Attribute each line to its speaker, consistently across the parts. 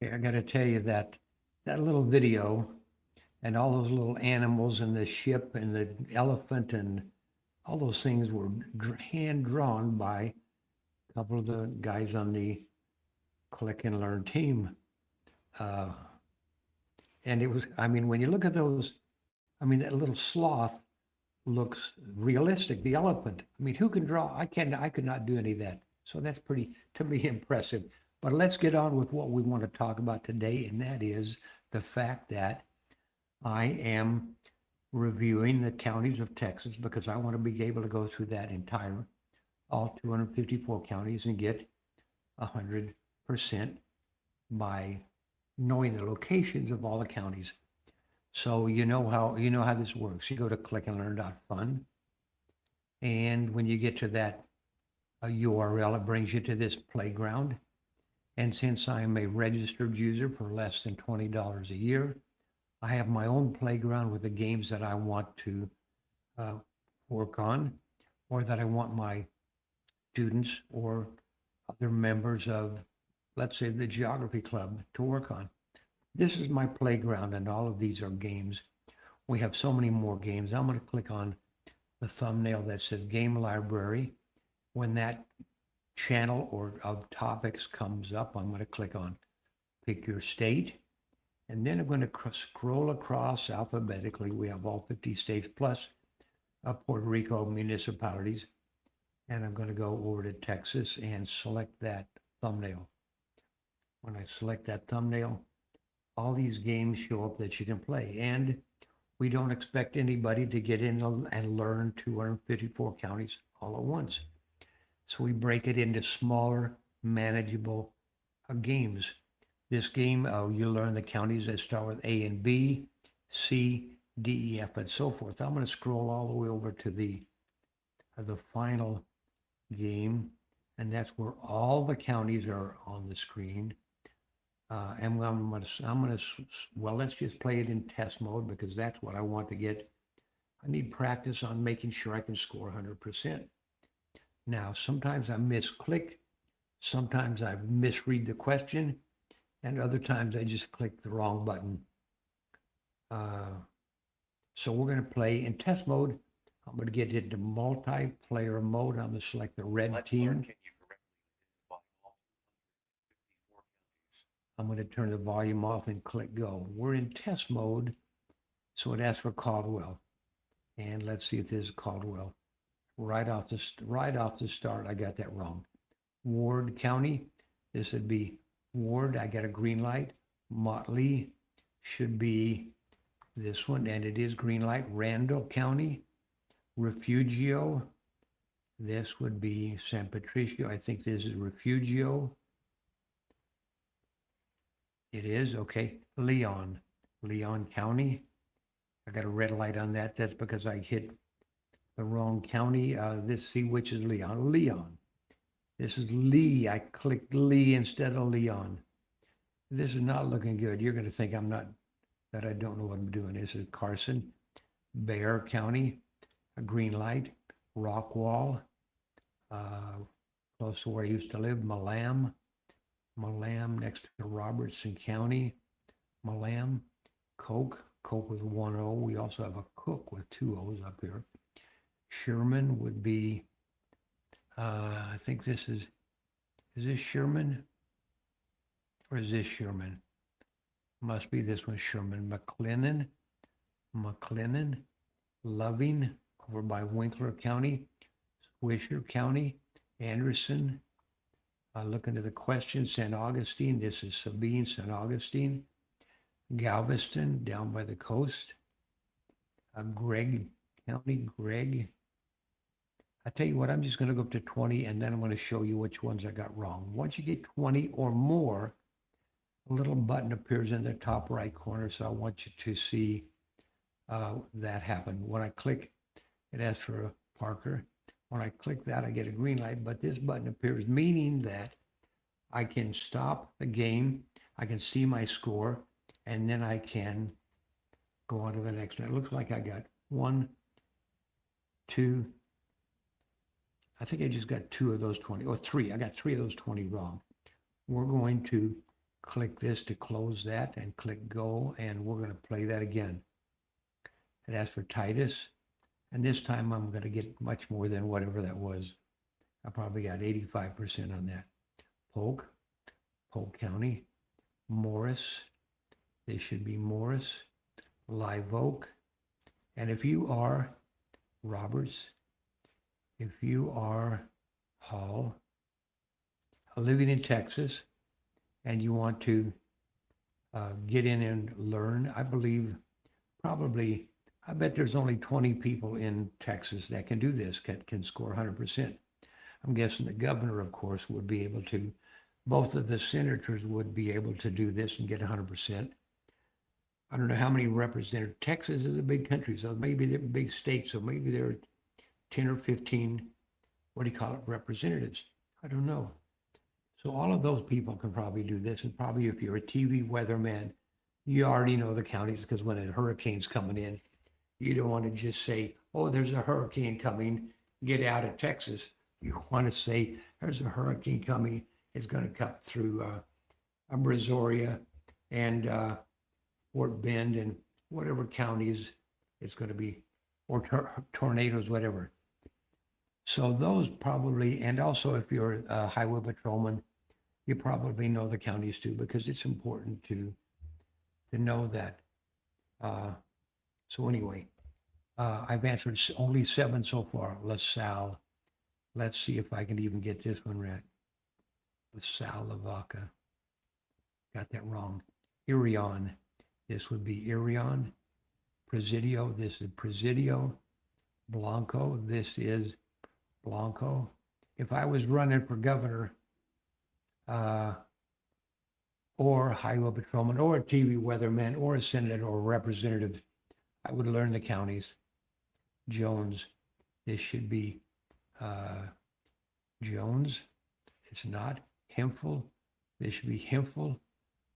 Speaker 1: I got to tell you that that little video and all those little animals and the ship and the elephant and all those things were hand drawn by a couple of the guys on the Click and Learn team. Uh, and it was, I mean, when you look at those, I mean, that little sloth looks realistic. The elephant, I mean, who can draw? I could not do any of that. So that's pretty, to me, impressive. But let's get on with what we want to talk about today, and that is the fact that I am reviewing the counties of Texas because I want to be able to go through that entire, all 254 counties and get 100% by knowing the locations of all the counties. So you know how this works. You go to clickandlearn.fun, and when you get to that URL, it brings you to this playground. And since I'm a registered user for less than $20 a year, I have my own playground with the games that I want to uh, work on, or that I want my students or other members of, let's say, the geography club to work on. This is my playground, and all of these are games. We have so many more games. I'm going to click on the thumbnail that says Game Library. When that channel or of topics comes up, I'm going to click on Pick Your State. And then I'm going to scroll across alphabetically. We have all 50 states plus Puerto Rico municipalities. And I'm going to go over to Texas and select that thumbnail. When I select that thumbnail, all these games show up that you can play. And we don't expect anybody to get in and learn 254 counties all at once. So we break it into smaller, manageable games. This game, you learn the counties that start with A and B, C, D, E, F, and so forth. I'm going to scroll all the way over to the final game, and that's where all the counties are on the screen. And well, let's just play it in test mode because that's what I want to get. I need practice on making sure I can score 100%. Now, sometimes I misclick, sometimes I misread the question, and other times I just click the wrong button. So we're going to play in test mode. I'm going to get into multiplayer mode. I'm going to select the red team. I'm going to turn the volume off and click go. We're in test mode, so it asks for Caldwell. And let's see if this is Caldwell. Right off the start, I got that wrong. Ward County, this would be Ward. I got a green light. Motley should be this one, and it is green light. Randall County, Refugio. This would be San Patricio. I think this is Refugio. It is, okay. Leon County. I got a red light on that. That's because I hit the wrong county. See which is Leon. Leon. This is Lee. I clicked Lee instead of Leon. This is not looking good. You're going to think that I don't know what I'm doing. This is Carson, Bexar County, a green light, Rockwall, close to where I used to live, Malam next to Robertson County, Malam, Coke with one O. We also have a Cook with two O's up here. Sherman would be, I think this is this Sherman? Or is this Sherman? Must be this one, Sherman. McLennan, Loving, over by Winkler County, Swisher County, Anderson. Look into the question, St. Augustine. This is Sabine, St. Augustine. Galveston, down by the coast. Gregg County, Gregg. I tell you what, I'm just going to go up to 20, and then I'm going to show you which ones I got wrong. Once you get 20 or more, a little button appears in the top right corner, so I want you to see that happen. When I click, it asks for Parker. When I click that, I get a green light, but this button appears, meaning that I can stop the game, I can see my score, and then I can go on to the next one. It looks like I got 1, 2, I think I just got 2 of those 20, or 3. I got 3 of those 20 wrong. We're going to click this to close that and click go, and we're going to play that again. It asks for Titus, and this time I'm going to get much more than whatever that was. I probably got 85% on that. Polk County, Morris, this should be Morris, Live Oak, and if you are Roberts, if you are Hall, living in Texas, and you want to get in and learn, I believe probably, I bet there's only 20 people in Texas that can do this, can score 100%. I'm guessing the governor, of course, would be able to, both of the senators would be able to do this and get 100%. I don't know how many representatives. Texas is a big country, so maybe they're a big state, so maybe there are 10 or 15, what do you call it, representatives. I don't know. So all of those people can probably do this, and probably if you're a TV weatherman, you already know the counties, because when a hurricane's coming in, you don't want to just say, oh, there's a hurricane coming, get out of Texas. You want to say, there's a hurricane coming, it's going to cut through Brazoria and Fort Bend and whatever counties it's going to be, or tornadoes, whatever. So those probably, and also if you're a highway patrolman, you probably know the counties too, because it's important to know that. So anyway, I've answered only 7 so far. LaSalle. Let's see if I can even get this one right. LaSalle, Lavaca. Got that wrong. Irion. This would be Irion. Presidio. This is Presidio. Blanco. This is Blanco. If I was running for governor, or highway patrolman, or a TV weatherman, or a senator, or a representative, I would learn the counties. Jones. This should be Jones. It's not. Hemphill. This should be Hemphill.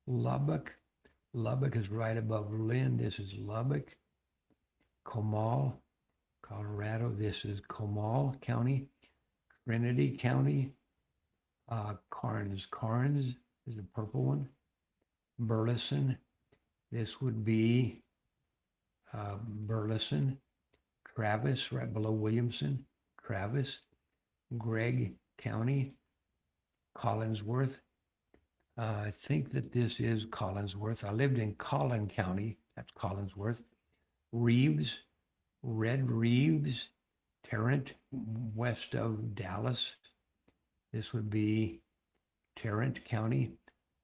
Speaker 1: Lubbock. Lubbock is right above Lynn. This is Lubbock. Comal, Colorado. This is Comal County. Trinity County. Carnes. Carnes is the purple one. Burleson. This would be Burleson. Travis, right below Williamson. Travis. Gregg County. Collinsworth. I think that this is Collinsworth. I lived in Collin County. That's Collinsworth. Reeves. Red Reeves. Tarrant, west of Dallas. This would be Tarrant County.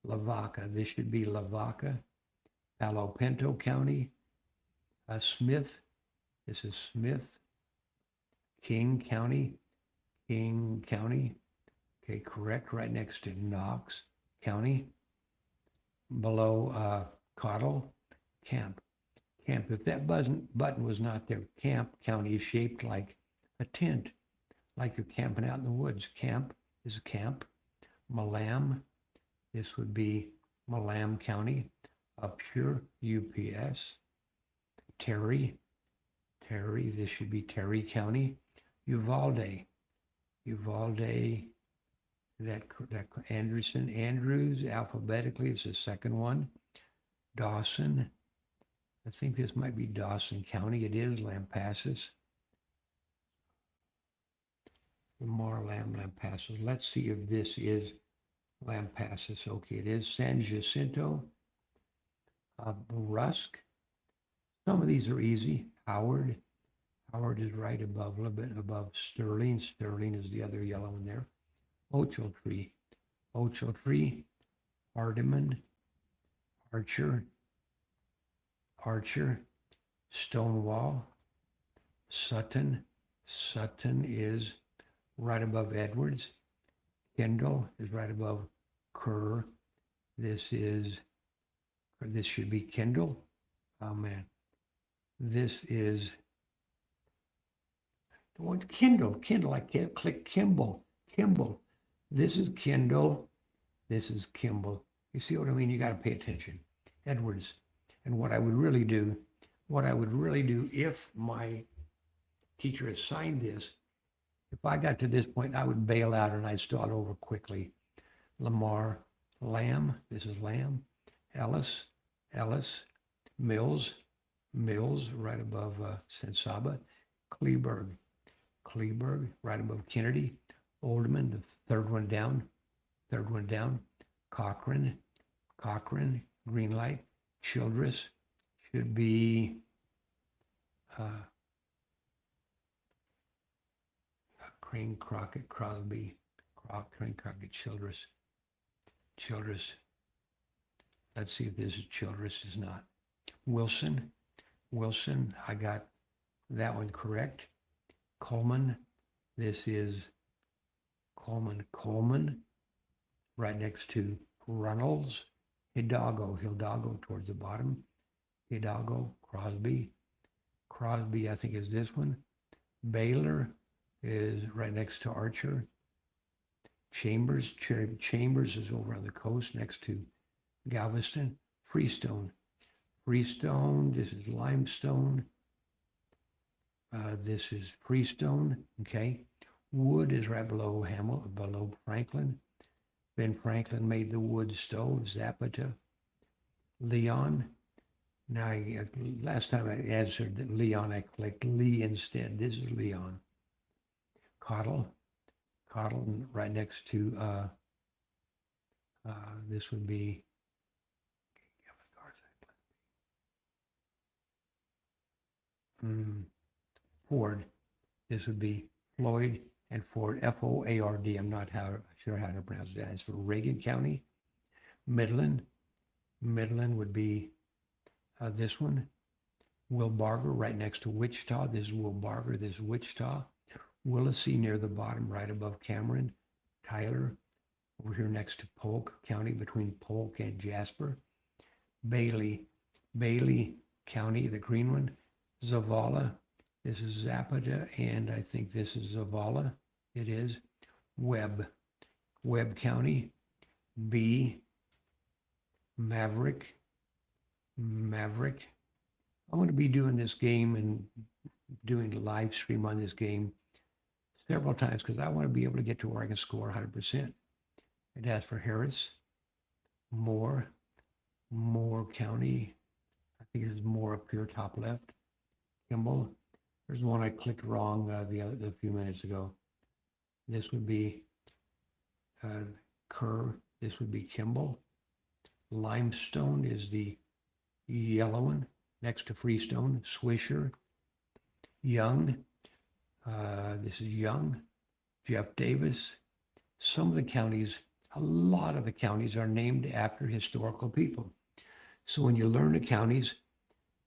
Speaker 1: Lavaca. This should be Lavaca. Palo Pinto County. Smith. This is Smith. King County. King County. Okay, correct. Right next to Knox County. Below Cottle. Camp. Camp. If that button was not there, Camp County is shaped like a tent, like you're camping out in the woods. Camp is a camp. Malam. This would be Malam County. Upshur, UPS. Terry. Terry. This should be Terry County. Uvalde. Uvalde. That Anderson. Andrews. Alphabetically, it's the second one. Dawson. I think this might be Dawson County. It is Lampasas. Lamar, Lampasas. Let's see if this is Lampasas. Okay, it is. San Jacinto. Rusk. Some of these are easy. Howard. Howard is right above, a little bit above Sterling. Sterling is the other yellow one there. Ochiltree. Ochiltree. Hardeman. Archer. Archer. Stonewall. Sutton. Sutton is right above Edwards. Kendall is right above Kerr. This should be Kendall. Oh man. This is the one Kendall. Kendall. I can't click Kimball. Kimball. This is Kendall. This is Kimball. You see what I mean? You got to pay attention. Edwards. And what I would really do if my teacher assigned this, if I got to this point, I would bail out and I'd start over quickly. Lamar, Lamb, this is Lamb. Ellis, Ellis. Mills, Mills, right above San Saba. Kleberg, Kleberg, right above Kennedy. Oldman, the third one down. Cochran, Cochran, Greenlight. Childress should be Crane, Crockett, Crosby, Crane, Crockett, Childress, Childress. Let's see if this is Childress. Is not. Wilson, Wilson, I got that one correct. Coleman, this is Coleman, right next to Runnels. Hidalgo, Hidalgo towards the bottom. Hidalgo, Crosby, Crosby, I think is this one. Baylor is right next to Archer. Chambers, Chambers is over on the coast next to Galveston. Freestone, Freestone, this is Limestone. This is Freestone, okay. Wood is right below below Franklin. Ben Franklin made the wood stove. Zapata. Leon. Now, last time I answered Leon, I clicked Lee instead. This is Leon. Cottle. Cottle right next to, this would be Ford. This would be Floyd and Ford, F-O-A-R-D. I'm not sure how to pronounce that. It's for Reagan County. Midland. Midland would be this one. Will Barger right next to Wichita. This is Will Barger. This is Wichita. Willacy near the bottom, right above Cameron. Tyler over here next to Polk County, between Polk and Jasper. Bailey. Bailey County, the green one. Zavala. This is Zapata, and I think this is Zavala. It is. Webb. Webb County. B. Maverick. Maverick. I'm going to be doing this game and doing a live stream on this game several times because I want to be able to get to where I can score 100%. It asks for Harris. Moore. Moore County. I think this is Moore up here, top left. Kimball. There's one I clicked wrong a few minutes ago. This would be Kerr. This would be Kimball. Limestone is the yellow one next to Freestone. Swisher. Young. This is Young. Jeff Davis. Some of the counties, a lot of the counties are named after historical people. So when you learn the counties,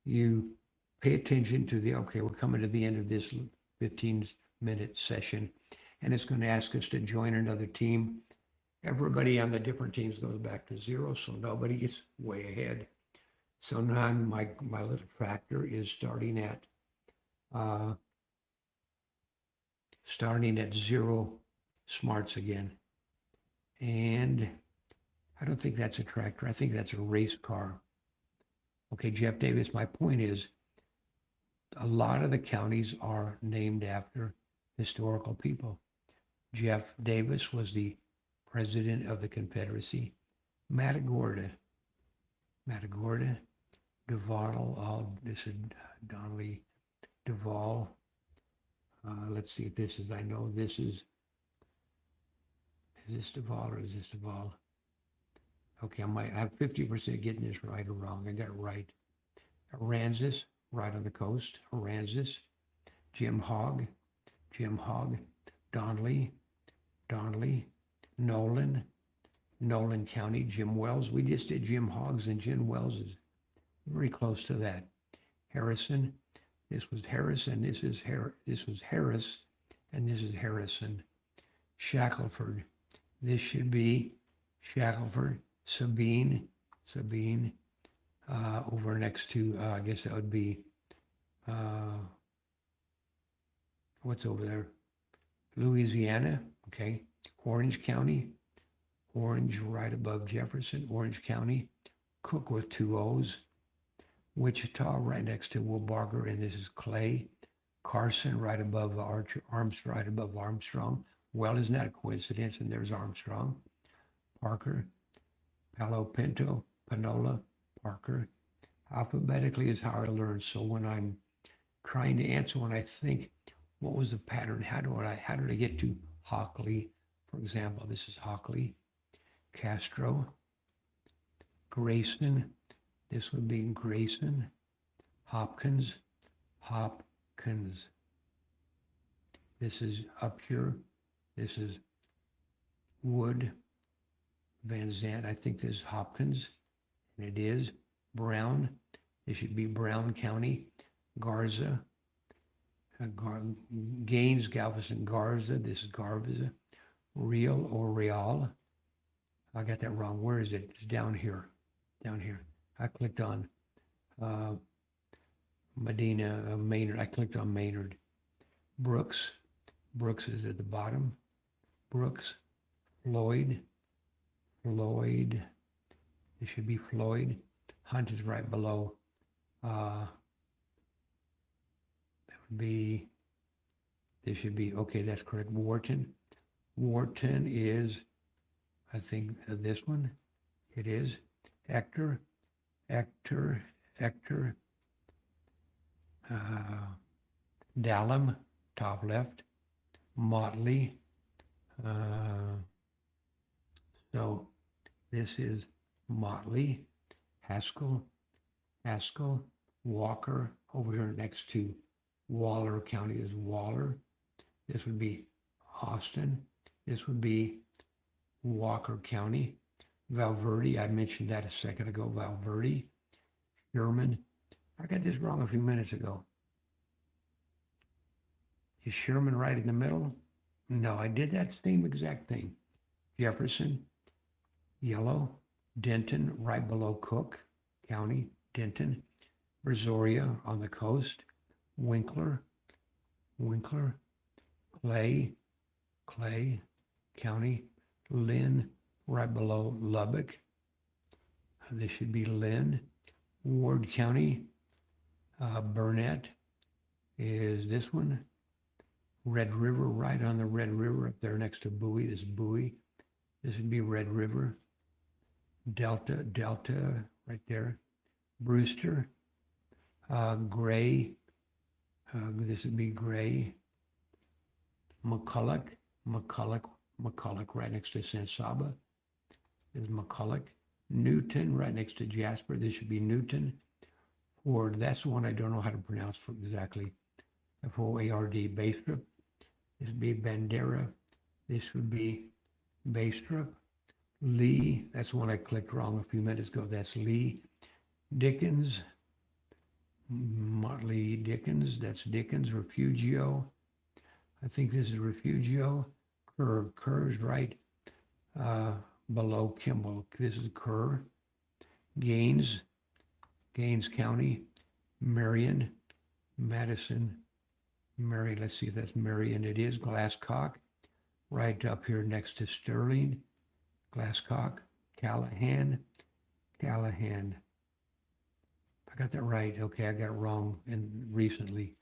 Speaker 1: you pay attention to okay, we're coming to the end of this 15-minute session, and it's going to ask us to join another team. Everybody on the different teams goes back to 0, so nobody gets way ahead. So now my little tractor is starting at 0 smarts again. And I don't think that's a tractor. I think that's a race car. Okay, Jeff Davis, my point is a lot of the counties are named after historical people. Jeff Davis was the president of the Confederacy. Matagorda, Duval, this is Donnelly, Duval. Let's see if this is, I know this is this Duval or is this Duval? Okay, I have 50% getting this right or wrong. I got it right. Aransas, right on the coast. Aransas. Jim Hogg. Donnelly. Nolan County. Jim Wells. We just did Jim Hogg's and Jim Wells is very close to that. Harrison. This was Harrison. This was Harris, and this is Harrison. Shackelford. This should be Shackelford. Sabine, over next to, I guess that would be, what's over there? Louisiana, okay. Orange County, Orange right above Jefferson, Orange County. Cook with 2 O's. Wichita right next to Will Barger, and this is Clay. Carson right above Armstrong, right above Armstrong. Well, isn't that a coincidence? And there's Armstrong. Parker. Palo Pinto, Panola, Parker. Alphabetically is how I learn. So when I'm trying to answer, when I think, what was the pattern? How did I get to Hockley? For example, this is Hockley, Castro, Grayson. This would be Grayson, Hopkins, Hopkins. This is up here. This is Wood, Van Zandt. I think this is Hopkins, and it is Brown. It should be Brown County, Garza, Gaines, Galveston, Garza. This is Garza, Real or Real. I got that wrong. Where is it? It's down here. Down here. I clicked on Medina, Maynard. I clicked on Maynard. Brooks. Brooks is at the bottom. Brooks. Floyd. Floyd. It should be Floyd. Hunt is right below. That would be, this should be, okay, that's correct. Wharton. Wharton is, I think, this one. It is. Ector. Dallam, top left. Motley. So this is Motley. Haskell, Walker, over here next to Waller County is Waller. This would be Austin. This would be Walker County. Valverde, I mentioned that a second ago, Valverde. Sherman, I got this wrong a few minutes ago. Is Sherman right in the middle? No, I did that same exact thing. Jefferson, Yellow. Denton, right below Cook County, Denton. Brazoria on the coast. Winkler, Clay County. Lynn, right below Lubbock. This should be Lynn. Ward County. Burnett is this one. Red River, right on the Red River up there next to Bowie. This is Bowie. This would be Red River. Delta, right there. Brewster, Gray, this would be Gray. McCulloch, right next to San Saba. There's McCulloch. Newton, right next to Jasper. This should be Newton. Ford, that's the one I don't know how to pronounce for exactly. F-O-A-R-D, Bastrop. This would be Bandera. This would be Bastrop. Lee, that's one I clicked wrong a few minutes ago. That's Lee. Dickens, Motley Dickens, that's Dickens. Refugio, I think this is Refugio. Kerr's right below Kimball. This is Kerr. Gaines County. Marion, Madison, Mary, let's see if that's Marion. It is. Glasscock, right up here next to Sterling. Glasscock. Callahan. I got that right. Okay, I got it wrong recently.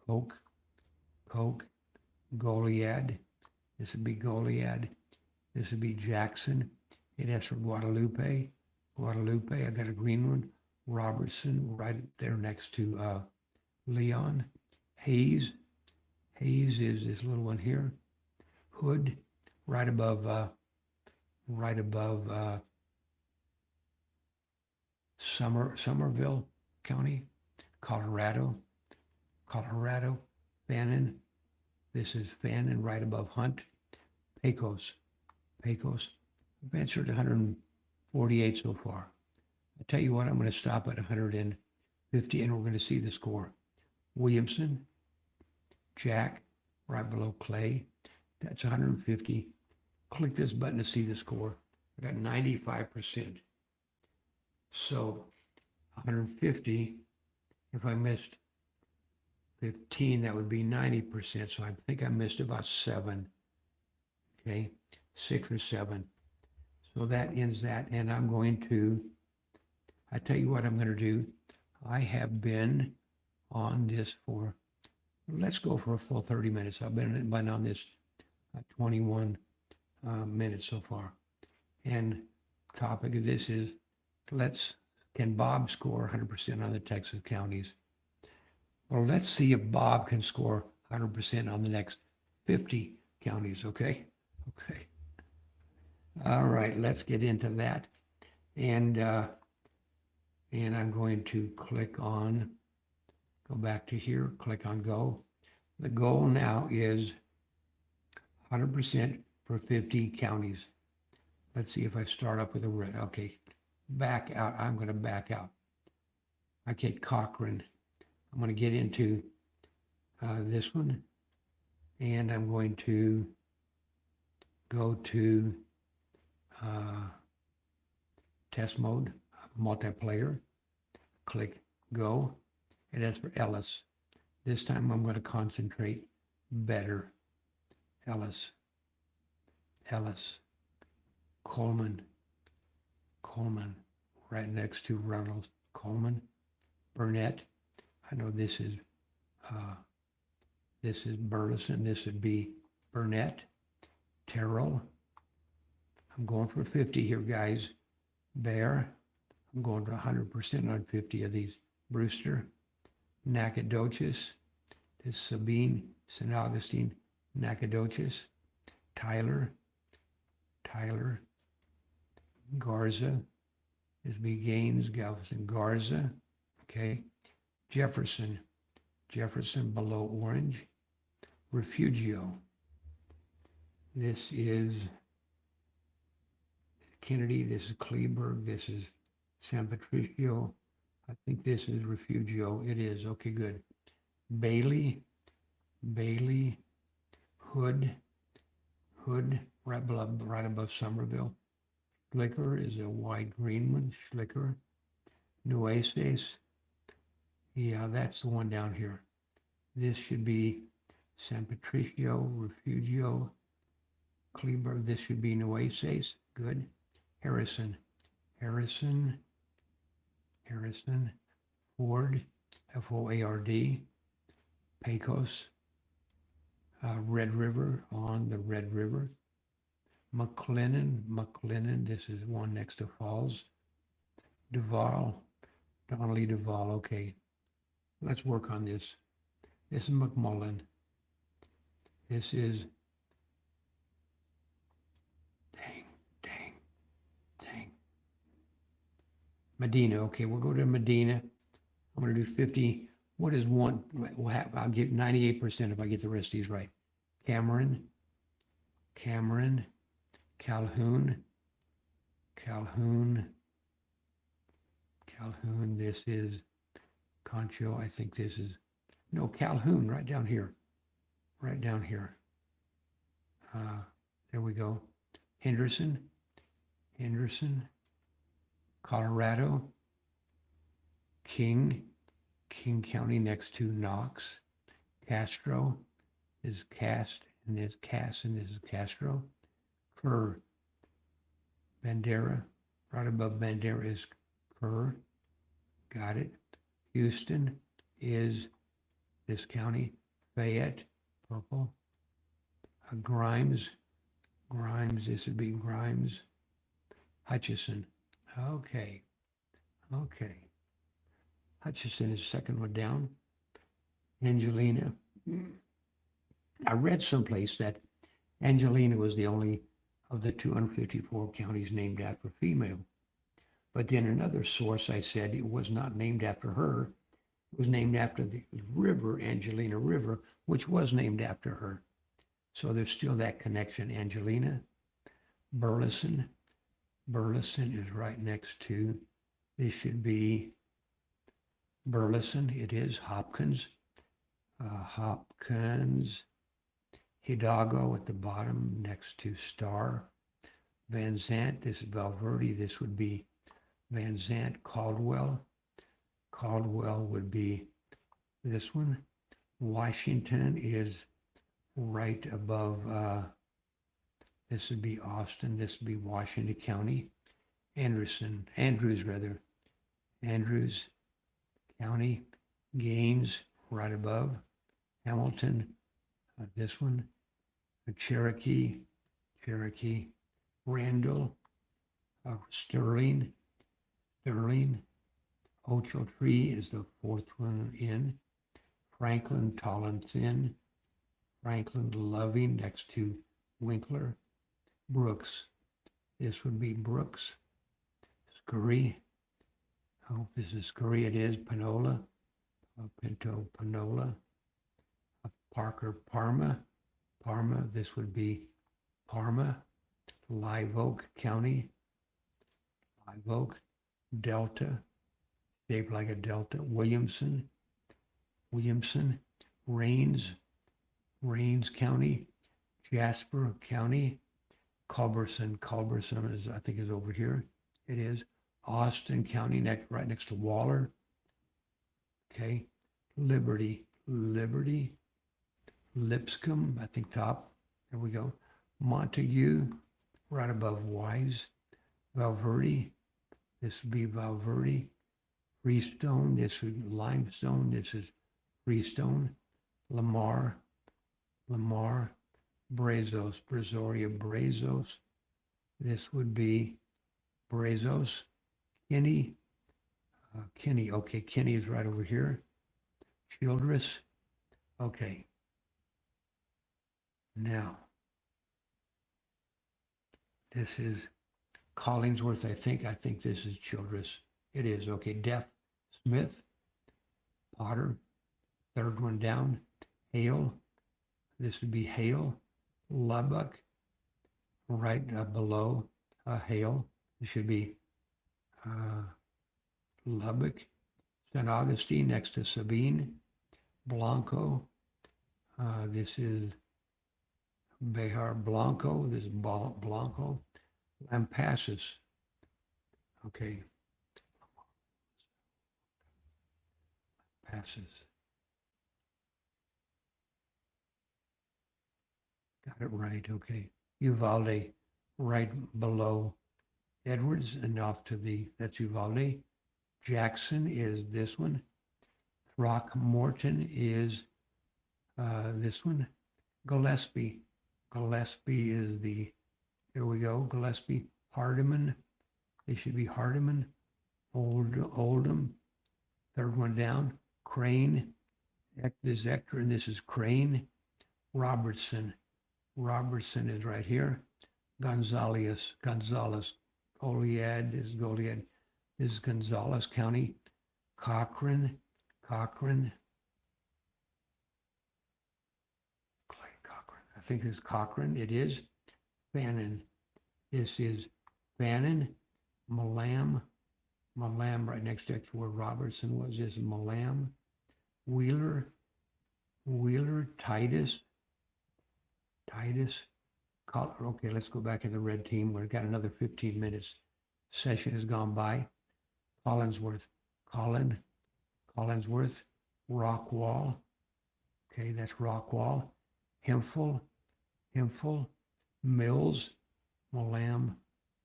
Speaker 1: Coke. Goliad. This would be Goliad. This would be Jackson. It has for Guadalupe. I got a green one. Robertson, right there next to Leon. Hayes is this little one here. Hood, right above Somerville County. Colorado. Fannin, this is Fannin, right above Hunt. Pecos, I've answered 148 so far. I tell you what, I'm going to stop at 150 and we're going to see the score. Williamson, Jack, right below Clay. That's 150. Click this button to see the score. I got 95%. So 150, if I missed 15, that would be 90%. So I think I missed about 7. Okay, 6 or 7. So that ends that. And I'm going to, I tell you what I'm going to do. I have been on this for, let's go for a full 30 minutes. I've been on this 21 minutes so far. And topic of this is can Bob score 100% on the Texas counties? Well, let's see if Bob can score 100% on the next 50 counties, okay? Okay. All right, let's get into that. And I'm going to go back to here, click on go. The goal now is 100% for 50 counties. Let's see if I start up with a red. Okay, back out. I'm going to back out. Okay, Cochrane. I'm going to get into this one, and I'm going to go to test mode, multiplayer, click go, and that's for Ellis. This time I'm going to concentrate better. Ellis, Coleman, right next to Reynolds, Coleman, Burnett. I know this is Burleson. This would be Burnett, Terrell. I'm going for 50 here, guys. Bear. I'm going to 100% on 50 of these. Brewster, Nacogdoches. This is Sabine, St. Augustine, Nacogdoches. Tyler, Garza. This would be Gaines, Galveston, Garza. Okay. Jefferson below Orange. Refugio. This is Kennedy, this is Kleberg, this is San Patricio. I think this is Refugio. It is. Okay, good. Bailey, Hood, right above Somerville. Schlicker is a wide green one. Schlicker. Nueces. Yeah, that's the one down here. This should be San Patricio, Refugio, Kleberg. This should be Nueces. Good. Harrison. Ford, F-O-A-R-D. Pecos. Red River, on the Red River. McLennan, this is one next to Falls. Duval, Donnelly Duval, okay. Let's work on this. This is McMullen. This is, dang. Medina, okay, we'll go to Medina. I'm gonna do 50. What is one? I'll get 98% if I get the rest of these right. Cameron, Calhoun, this is Concho, I think this is, no, Calhoun, right down here. There we go. Henderson, Colorado, King County next to Knox. Castro is Cast, and there's Cass, and this is Castro. Kerr, Bandera, right above Bandera is Kerr. Got it. Houston is this county. Fayette, purple. Grimes, this would be Grimes. Hutchison, okay. Hutchison is second one down. Angelina. I read someplace that Angelina was the only of the 254 counties named after female. But then another source, I said it was not named after her. It was named after the river, Angelina River, which was named after her. So there's still that connection. Angelina. Burleson is right next to, this should be Burleson. It is Hopkins. Hidalgo at the bottom next to Star. Van Zant, this is Valverde. This would be Van Zant. Caldwell would be this one. Washington is right above, this would be Austin. This would be Washington County. Andrews County. Gaines right above. Hamilton, this one. Cherokee. Randall, Sterling, Sterling. Ochiltree is the fourth one in. Franklin, Tollinson, Franklin, Loving next to Winkler. Brooks, this would be Brooks. Scurry, I hope this is Scurry, it is. Panola, Pinto, Panola. Parker, Parma, Parma, this would be Parma. Live Oak County, Live Oak. Delta, shaped like a delta. Williamson, Williamson. Rains, Rains County. Jasper County. Culberson, Culberson is, I think, is over here. It is. Austin County, right next to Waller. Okay. Liberty, Liberty. Lipscomb, I think top. There we go. Montague, right above Wise. Valverde, this would be Valverde. Freestone, this is Limestone, this is Freestone. Lamar, Lamar. Brazos, Brazoria, Brazos. This would be Brazos. Kinney, Kinney, okay, Kinney is right over here. Childress, okay. Now, this is Collingsworth, I think. I think this is Childress. It is, okay. Deaf, Smith, Potter, third one down. Hale, this would be Hale. Lubbock, right below Hale. It should be Lubbock. St. Augustine next to Sabine. Blanco, this is Behar. Blanco, this is Blanco. Lampasas, okay. Lampasas. Got it right, okay. Uvalde, right below Edwards and off to that's Uvalde. Jackson is this one. Throckmorton is this one. Gillespie, Gillespie is here we go, Gillespie. Hardeman, they should be Hardeman. Oldham, third one down. Crane, this is Ector, and this is Crane. Robertson, Robertson is right here. Gonzales, Goliad is Goliad. This is Gonzales County. Cochran, Cochran. I think it's Cochran. It is. Fannin. This is Fannin. Malam. Malam right next to where Robertson was. This is Malam. Wheeler. Wheeler. Titus. Titus. Okay, let's go back in the red team. We've got another 15 minutes. Session has gone by. Collinsworth. Collinsworth. Rockwall. Okay, that's Rockwall. Hemphill. Mills. Malam.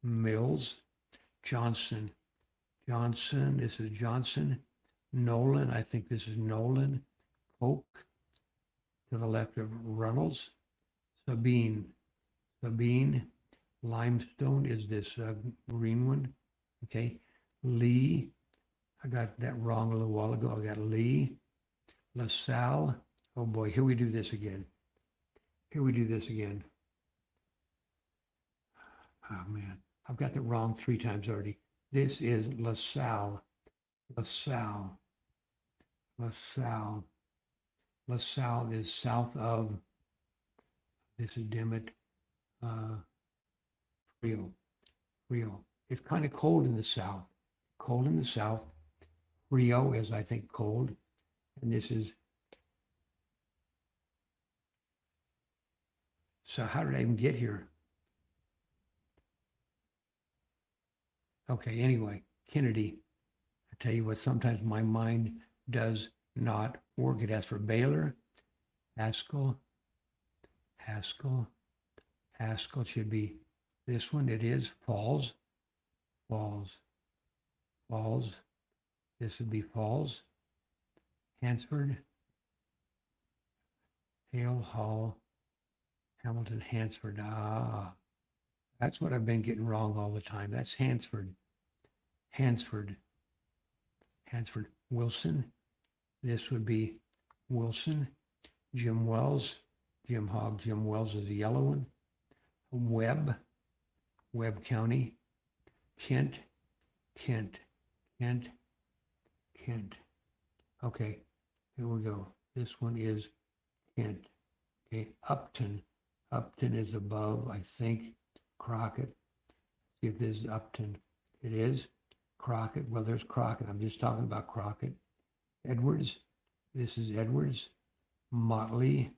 Speaker 1: Mills. Johnson. This is Johnson. Nolan, I think this is Nolan. Coke, to the left of Reynolds. Sabine. Limestone is this green one. Okay. Lee, I got that wrong a little while ago. I got Lee. LaSalle. Oh boy, here we do this again. Oh man, I've got that wrong 3 times already. This is LaSalle. LaSalle is south of, this is Dimmitt, Frio. It's kind of cold in the south. Frio is, I think, cold. And this is, so how did I even get here? Okay, anyway, Kennedy. I tell you what, sometimes my mind does not work. It asks for Baylor. Haskell should be this one. It is Falls. This would be Falls. Hansford. Hale, Hall, Hamilton, Hansford. That's what I've been getting wrong all the time. That's Hansford. Hansford. Hansford. Wilson. This would be Wilson. Jim Wells. Jim Hogg. Jim Wells is the yellow one. Webb. Webb County. Kent. Kent. Kent. Kent. Okay, here we go. This one is Kent. Okay, Upton. Upton is above, I think, Crockett. See if this is Upton. It is Crockett. Well, there's Crockett. I'm just talking about Crockett. Edwards. This is Edwards. Motley.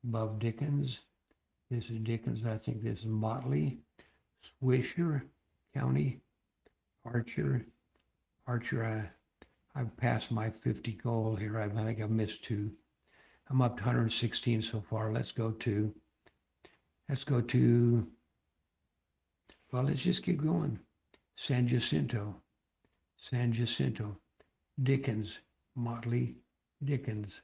Speaker 1: Above Dickens. This is Dickens. I think this is Motley. Swisher County. Archer. Archer. I've passed my 50 goal here. I think I've missed 2. I'm up to 116 so far. Let's go to, well, let's just keep going. San Jacinto. San Jacinto. Dickens. Motley. Dickens.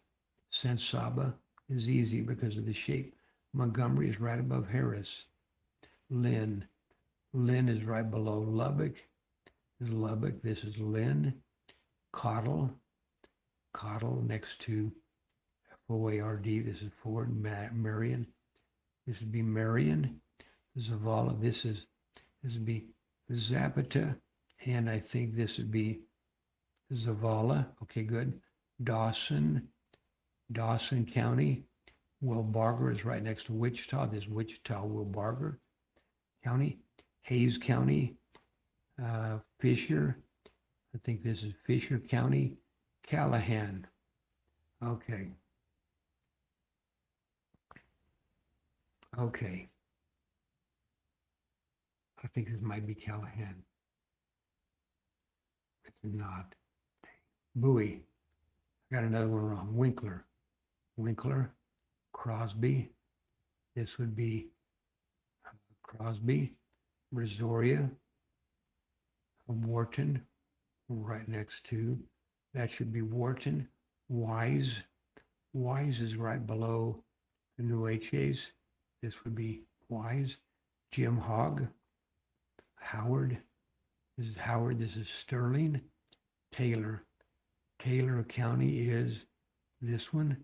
Speaker 1: San Saba is easy because of the shape. Montgomery is right above Harris. Lynn. Lynn is right below Lubbock. This is Lubbock. This is Lynn. Cottle. Cottle next to F-O-A-R-D. This is Ford. Marion. This would be Marion. Zavala. This would be Zapata. And I think this would be Zavala. Okay, good. Dawson. Dawson County. Wilbarger is right next to Wichita. This is Wichita, Wilbarger County. Hayes County. Fisher. I think this is Fisher County. Callahan. Okay. Okay. I think this might be Callahan. It's not. Bowie. I got another one wrong. Winkler. Winkler. Crosby. This would be Crosby. Brazoria. Wharton. Right next to. That should be Wharton. Wise. Wise is right below the New HAs. This would be Wise. Jim Hogg. Howard. This is Howard. This is Sterling. Taylor. Taylor County is this one.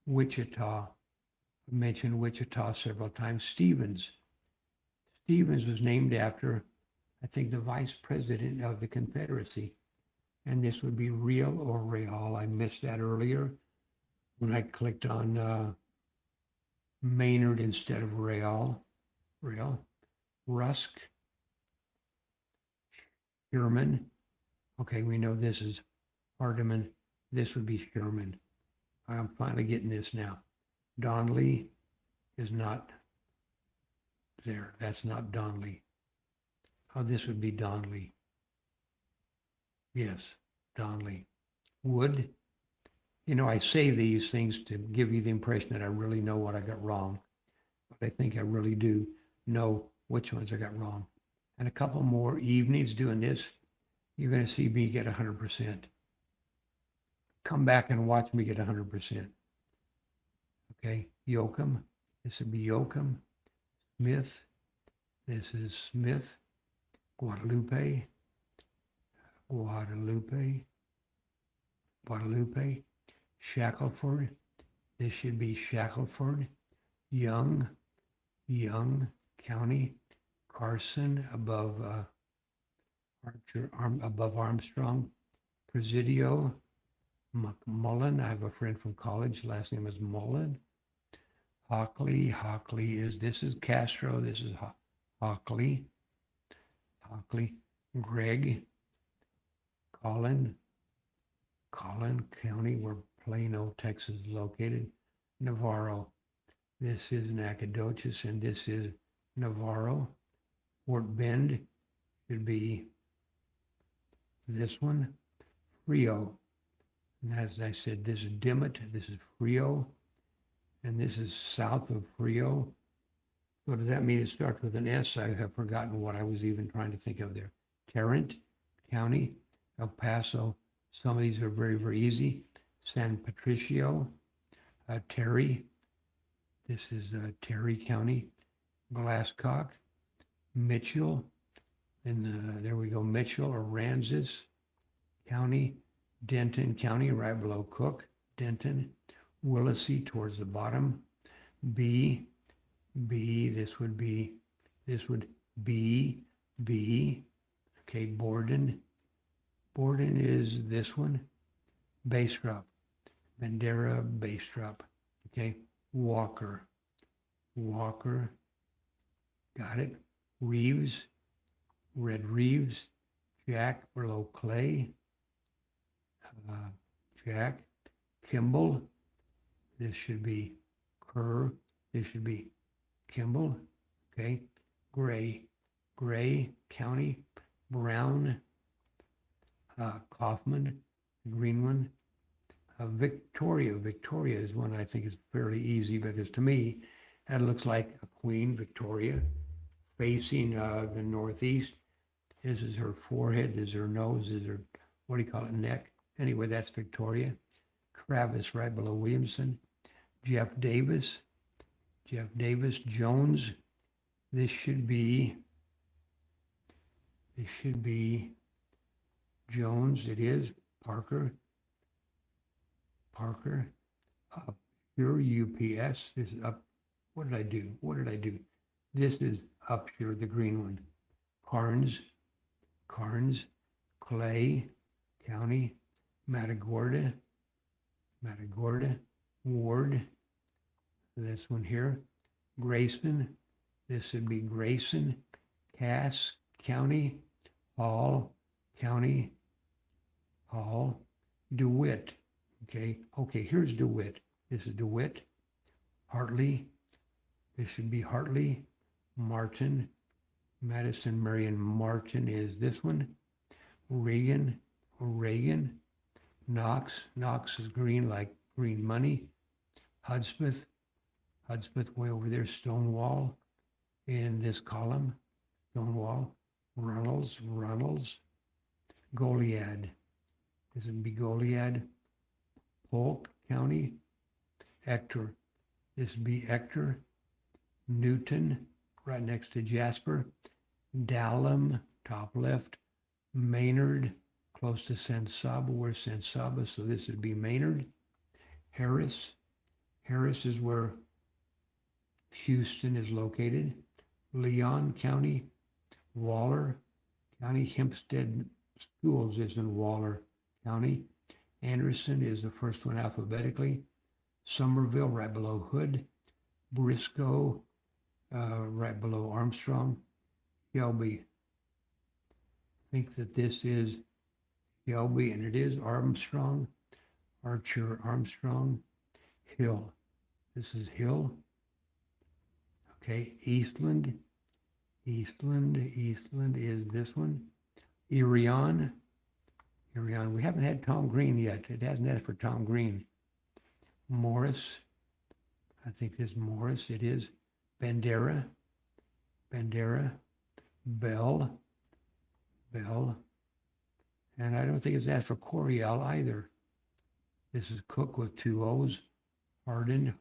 Speaker 1: Wichita. I mentioned Wichita several times. Stevens. Stevens was named after, I think, the vice president of the Confederacy. And this would be Real or Real. I missed that earlier when I clicked on Maynard instead of Real. Real. Rusk. Sherman. Okay, we know this is Hardeman. This would be Sherman. I'm finally getting this now. Donley is not there. That's not Donley. Oh, this would be Donley. Yes, Donley. Wood. You know, I say these things to give you the impression that I really know what I got wrong, but I think I really do know which ones I got wrong. And a couple more evenings doing this, you're going to see me get 100%. Come back and watch me get 100%. Okay, Yoakum. This would be Yoakum. Smith. This is Smith. Guadalupe. Guadalupe. Guadalupe. Shackelford. This should be Shackelford. Young. Young County. Carson above above Armstrong. Presidio. Mullen. I have a friend from college. Last name is Mullen. Hockley. Hockley is, this is Castro. This is Hockley. Hockley. Gregg. Collin. Collin County, where Plano, Texas is located. Navarro. This is Nacogdoches, and this is Navarro. Fort Bend should be this one. Frio. And as I said, this is Dimmitt, this is Frio, and this is south of Frio. So does that mean it starts with an S? I have forgotten what I was even trying to think of there. Tarrant County, El Paso. Some of these are very, very easy. San Patricio, Terry. This is Terry County. Glasscock. Mitchell, and there we go, Mitchell, Aransas County, Denton County, right below Cook, Denton, Willacy towards the bottom, B, this would be, B, okay, Borden is this one, Bastrop, Bandera, Bastrop, okay, Walker, got it, Reeves, Red Reeves, Jack below Clay, Jack, Kimball, this should be Kerr, this should be Kimball, okay, Gray County, Brown, Kaufman, green one, Victoria is one I think is fairly easy because to me, that looks like a Queen Victoria facing the northeast. This is her forehead, this is her nose, this is her, what do you call it, neck? Anyway, that's Victoria. Travis right below Williamson. Jeff Davis, Jones. This should be Jones, it is. Parker. Up here, UPS. This is up. What did I do? This is up here, the green one. Carnes, Clay County, Matagorda, Ward, this one here, Grayson, this would be Grayson, Cass County, Hall County, DeWitt, okay, here's DeWitt, this is DeWitt, Hartley, this should be Hartley, Martin, Madison, Marion, Martin is this one, Reagan, Knox is green like green money, Hudspeth way over there, Stonewall in this column, Stonewall, Runnels, Goliad, this would be Goliad, Polk County, Ector, this would be Ector, Newton, right next to Jasper, Dallam, top left, Maynard, close to San Saba, where's San Saba? So this would be Maynard. Harris is where Houston is located. Leon County, Waller County, Hempstead Schools is in Waller County. Anderson is the first one alphabetically. Somerville, right below Hood. Briscoe, right below Armstrong. Shelby, I think that this is Shelby, and it is Armstrong, Archer, Armstrong, Hill. This is Hill. Okay, Eastland is this one. Irion. We haven't had Tom Green yet. It hasn't had for Tom Green. Morris. I think this Morris. It is Bandera. Bell. And I don't think it's asked for Coriel either. This is Cook with two O's. Hardin.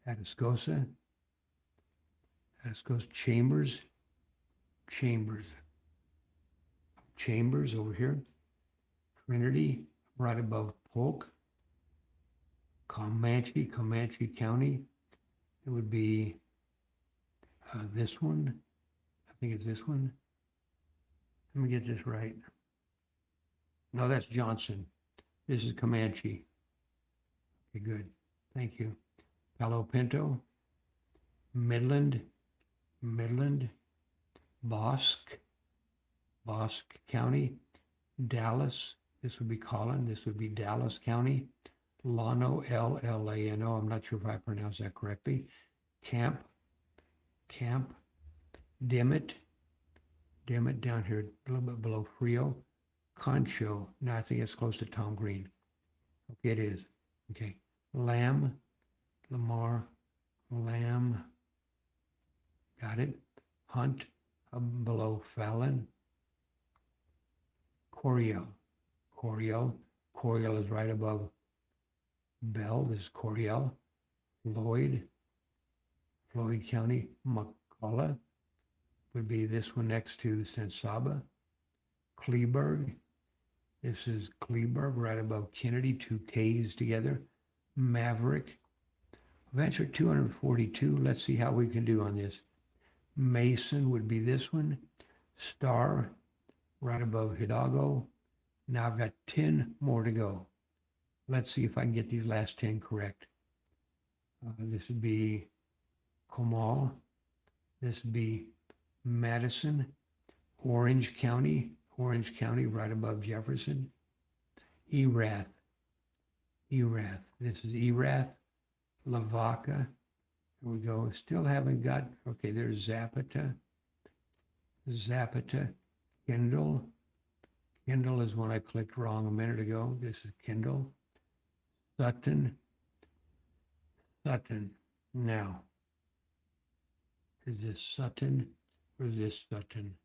Speaker 1: Atascosa. Chambers over here. Trinity, right above Polk. Comanche County. It would be this one. I think it's this one. Let me get this right. No, that's Johnson. This is Comanche. Okay, good. Thank you. Palo Pinto, Midland, Bosque County, Dallas. This would be Collin. This would be Dallas County. Lano, L-L-A-N-O. I'm not sure if I pronounced that correctly. Camp, Dimmitt down here a little bit below Frio. Concho. No, I think it's close to Tom Green. Okay, it is. Okay. Lamb, Lamar, Lamb. Got it. Hunt, below Fallon. Coriel is right above Bell. This is Coriel. Floyd County, Paula would be this one next to Sensaba. Kleberg, this is Kleberg right above Kennedy, two K's together. Maverick, I've answered 242. Let's see how we can do on this. Mason would be this one. Star, right above Hidalgo. Now I've got 10 more to go. Let's see if I can get these last 10 correct. This would be Comal. This would be Madison, Orange County right above Jefferson. Erath. This is Erath. Lavaca. Here we go. Still haven't got, okay, there's Zapata. Kendall. Kendall is one I clicked wrong a minute ago. This is Kendall. Sutton. Now, is this Sutton or is this Sutton?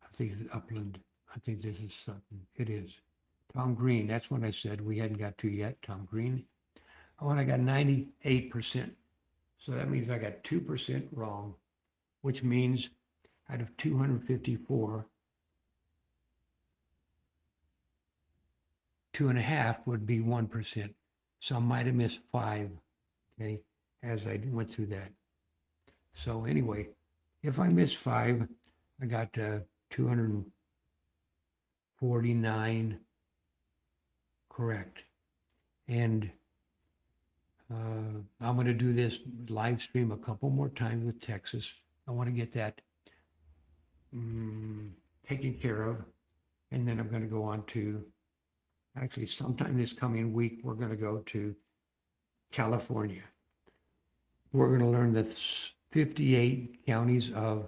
Speaker 1: I think it's Upland. I think this is Sutton. It is. Tom Green, that's what I said we hadn't got to yet, Tom Green. Oh, and I got 98%. So that means I got 2% wrong, which means out of 254, 2.5 would be 1%. So I might have missed 5, okay, as I went through that. So anyway, if I missed 5, I got 249 correct. And I'm going to do this live stream a couple more times with Texas. I want to get that taken care of. And then I'm going to go on to, actually sometime this coming week, we're going to go to California. We're going to learn the 58 counties of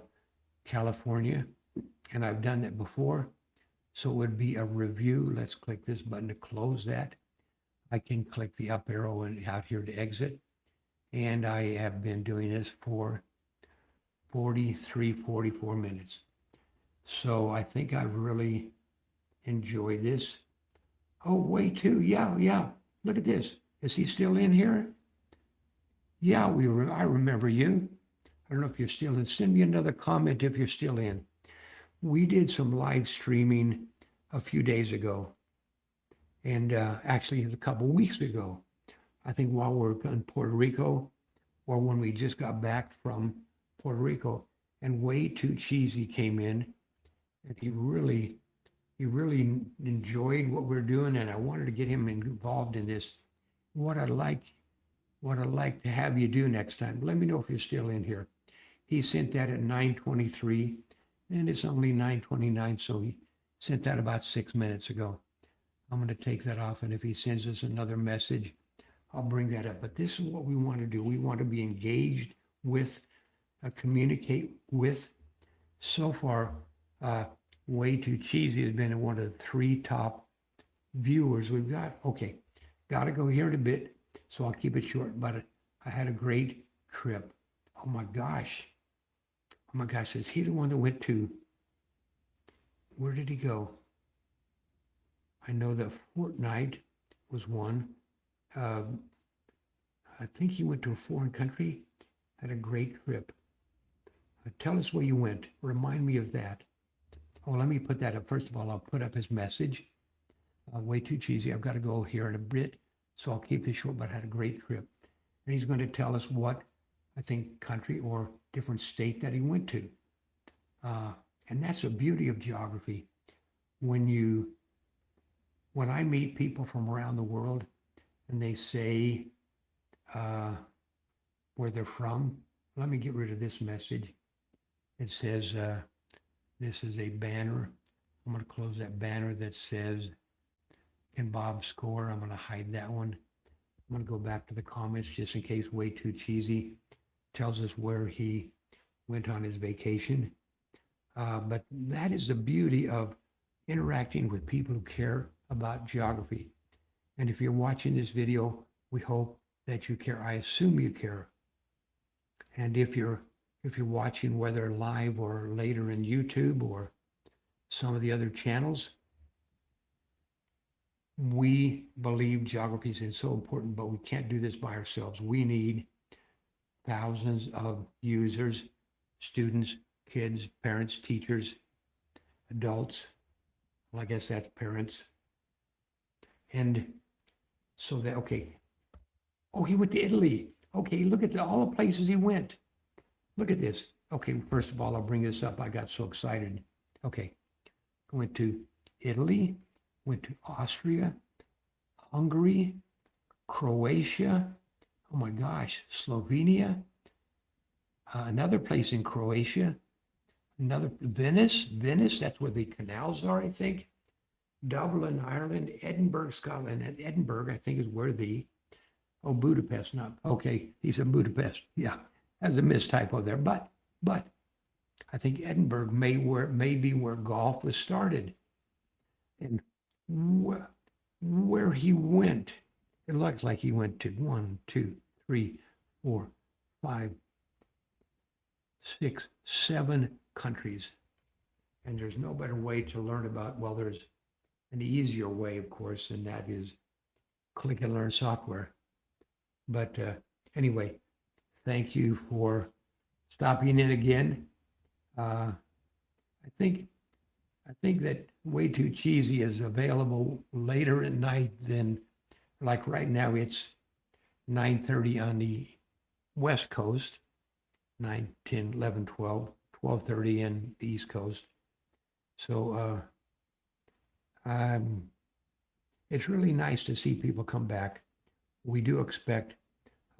Speaker 1: California. And I've done that before. So it would be a review. Let's click this button to close that. I can click the up arrow and out here to exit. And I have been doing this for 44 minutes. So I think I've really enjoyed this. Oh, way too. Yeah. Look at this. Is he still in here? Yeah, I remember you. I don't know if you're still in. Send me another comment if you're still in. We did some live streaming a few days ago. And actually a couple weeks ago, I think while we were in Puerto Rico, or when we just got back from Puerto Rico, and Way Too Cheesy came in, and he really enjoyed what we're doing, and I wanted to get him involved in this. What I'd like to have you do next time, let me know if you're still in here. He sent that at 9:23, and it's only 9:29, so he sent that about 6 minutes ago. I'm going to take that off, and if he sends us another message, I'll bring that up. But this is what we want to do. We want to be engaged with, communicate with. So far, Way Too Cheesy has been one of the 3 top viewers we've got. Okay, got to go here in a bit, so I'll keep it short. But I had a great trip. Oh my gosh, is he the one that went to, where did he go? I know that Fortnite was one. I think he went to a foreign country, had a great trip. Tell us where you went. Remind me of that. Oh, let me put that up. First of all, I'll put up his message. Way Too Cheesy. I've got to go here in a bit, so I'll keep this short, but I had a great trip. And he's going to tell us what, I think, country or different state that he went to. And that's the beauty of geography. When I meet people from around the world and they say where they're from, let me get rid of this message. It says, this is a banner. I'm going to close that banner that says, can Bob score? I'm going to hide that one. I'm going to go back to the comments just in case Way Too Cheesy tells us where he went on his vacation. But that is the beauty of interacting with people who care about geography. And if you're watching this video, we hope that you care. I assume you care. And if you're watching, whether live or later in YouTube or some of the other channels, we believe geography is so important, but we can't do this by ourselves. We need thousands of users, students, kids, parents, teachers, adults. Well, I guess that's parents. And so that, okay. Oh, he went to Italy. Okay, look at all the places he went. Look at this. Okay, first of all, I'll bring this up. I got so excited. Okay, went to Italy, went to Austria, Hungary, Croatia. Oh my gosh, Slovenia, another place in Croatia, another Venice. Venice, that's where the canals are, I think. Dublin, Ireland, Edinburgh, Scotland, and Edinburgh, I think, is where Budapest, not, okay, he said Budapest. Yeah, that's a mistypo there, but I think Edinburgh may be where golf was started. And where he went, it looks like he went to 1, 2, 3, 4, 5, 6, 7 countries. And there's no better way to learn about, well, there's an easier way, of course, and that is click and learn software. But anyway, thank you for stopping in again. I think that Way Too Cheesy is available later at night than, like right now, it's 9:30 on the West Coast, 9, 10, 11, 12, 12:30 in the East Coast. So it's really nice to see people come back. We do expect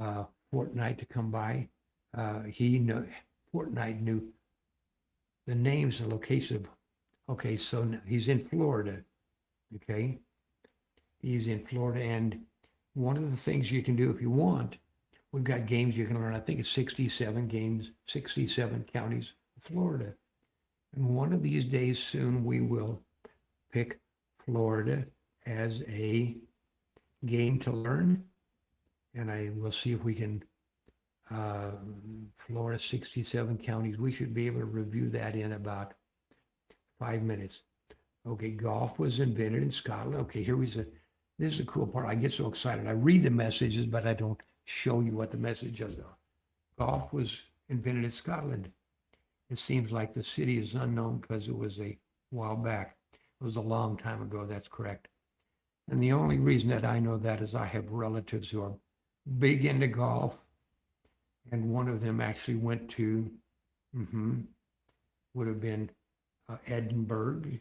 Speaker 1: Fortnite to come by. Fortnite knew the names and locations of, okay, so he's in Florida, okay? He's in Florida, and one of the things you can do if you want, we've got games you can learn. I think it's 67 games, 67 counties of Florida. And one of these days soon, we will pick Florida as a game to learn. And I will see if we can, Florida, 67 counties. We should be able to review that in about 5 minutes. Okay, golf was invented in Scotland. Okay, this is the cool part. I get so excited. I read the messages, but I don't show you what the messages are. Golf was invented in Scotland. It seems like the city is unknown because it was a while back. It was a long time ago, that's correct. And the only reason that I know that is I have relatives who are big into golf. And one of them actually went to, would have been Edinburgh,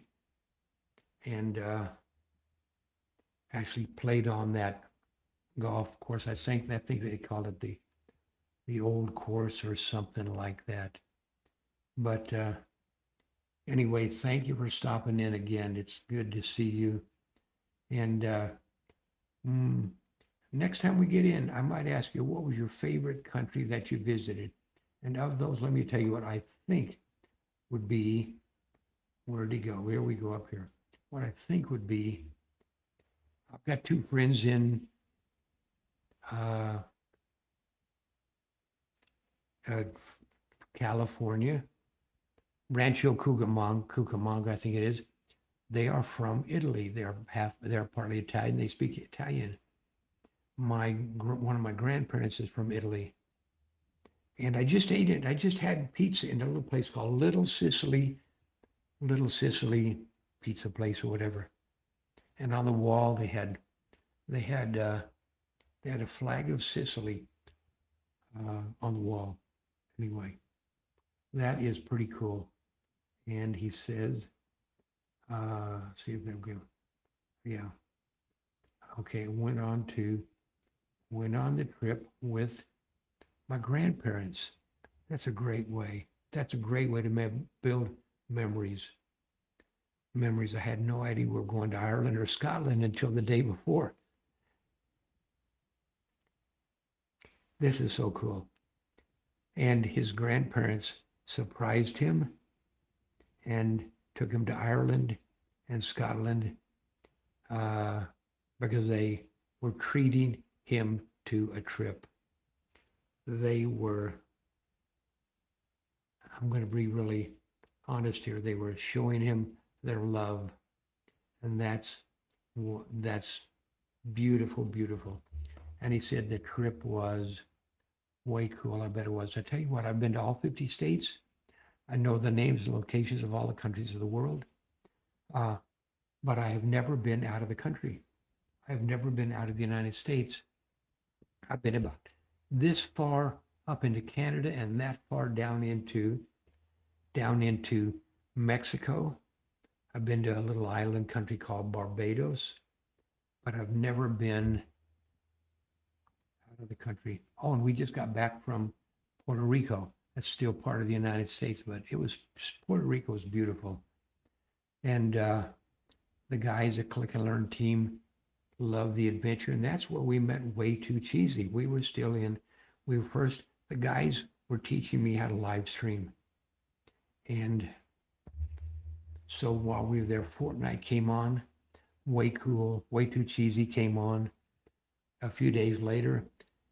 Speaker 1: and actually played on that golf course. I think they called it the old course or something like that. But anyway, thank you for stopping in again. It's good to see you. And next time we get in, I might ask you, what was your favorite country that you visited? And of those, let me tell you what I think would be, where'd he go? Here we go up here. What I think would be, I've got 2 friends in California, Rancho Cucamonga, I think it is. They are from Italy. They're partly Italian. They speak Italian. One of my grandparents is from Italy. And I just ate it. I just had pizza in a little place called Little Sicily pizza place or whatever. And on the wall they had a flag of Sicily on the wall. Anyway, that is pretty cool. And he says, see if they'll go. Yeah. Okay, went on the trip with my grandparents. That's a great way. That's a great way to build memories. I had no idea we were going to Ireland or Scotland until the day before. This is so cool. And his grandparents surprised him and took him to Ireland and Scotland because they were treating him to a trip. I'm going to be really honest here, they were showing him their love. And that's That's beautiful, beautiful. And he said the trip was way cool. I bet it was. I tell you what, I've been to all 50 states. I know the names and locations of all the countries of the world, uh, but I have never been out of the country. I've never been out of the United States. I've been about this far up into Canada and that far down into Mexico. I've been to a little island country called Barbados, but I've never been out of the country. Oh, and we just got back from Puerto Rico. That's still part of the United States, but Puerto Rico was beautiful. And the guys at Click and Learn team love the adventure. And that's where we met Way Too Cheesy. The guys were teaching me how to live stream. And so while we were there, Fortnite came on, Way Cool, Way Too Cheesy came on a few days later.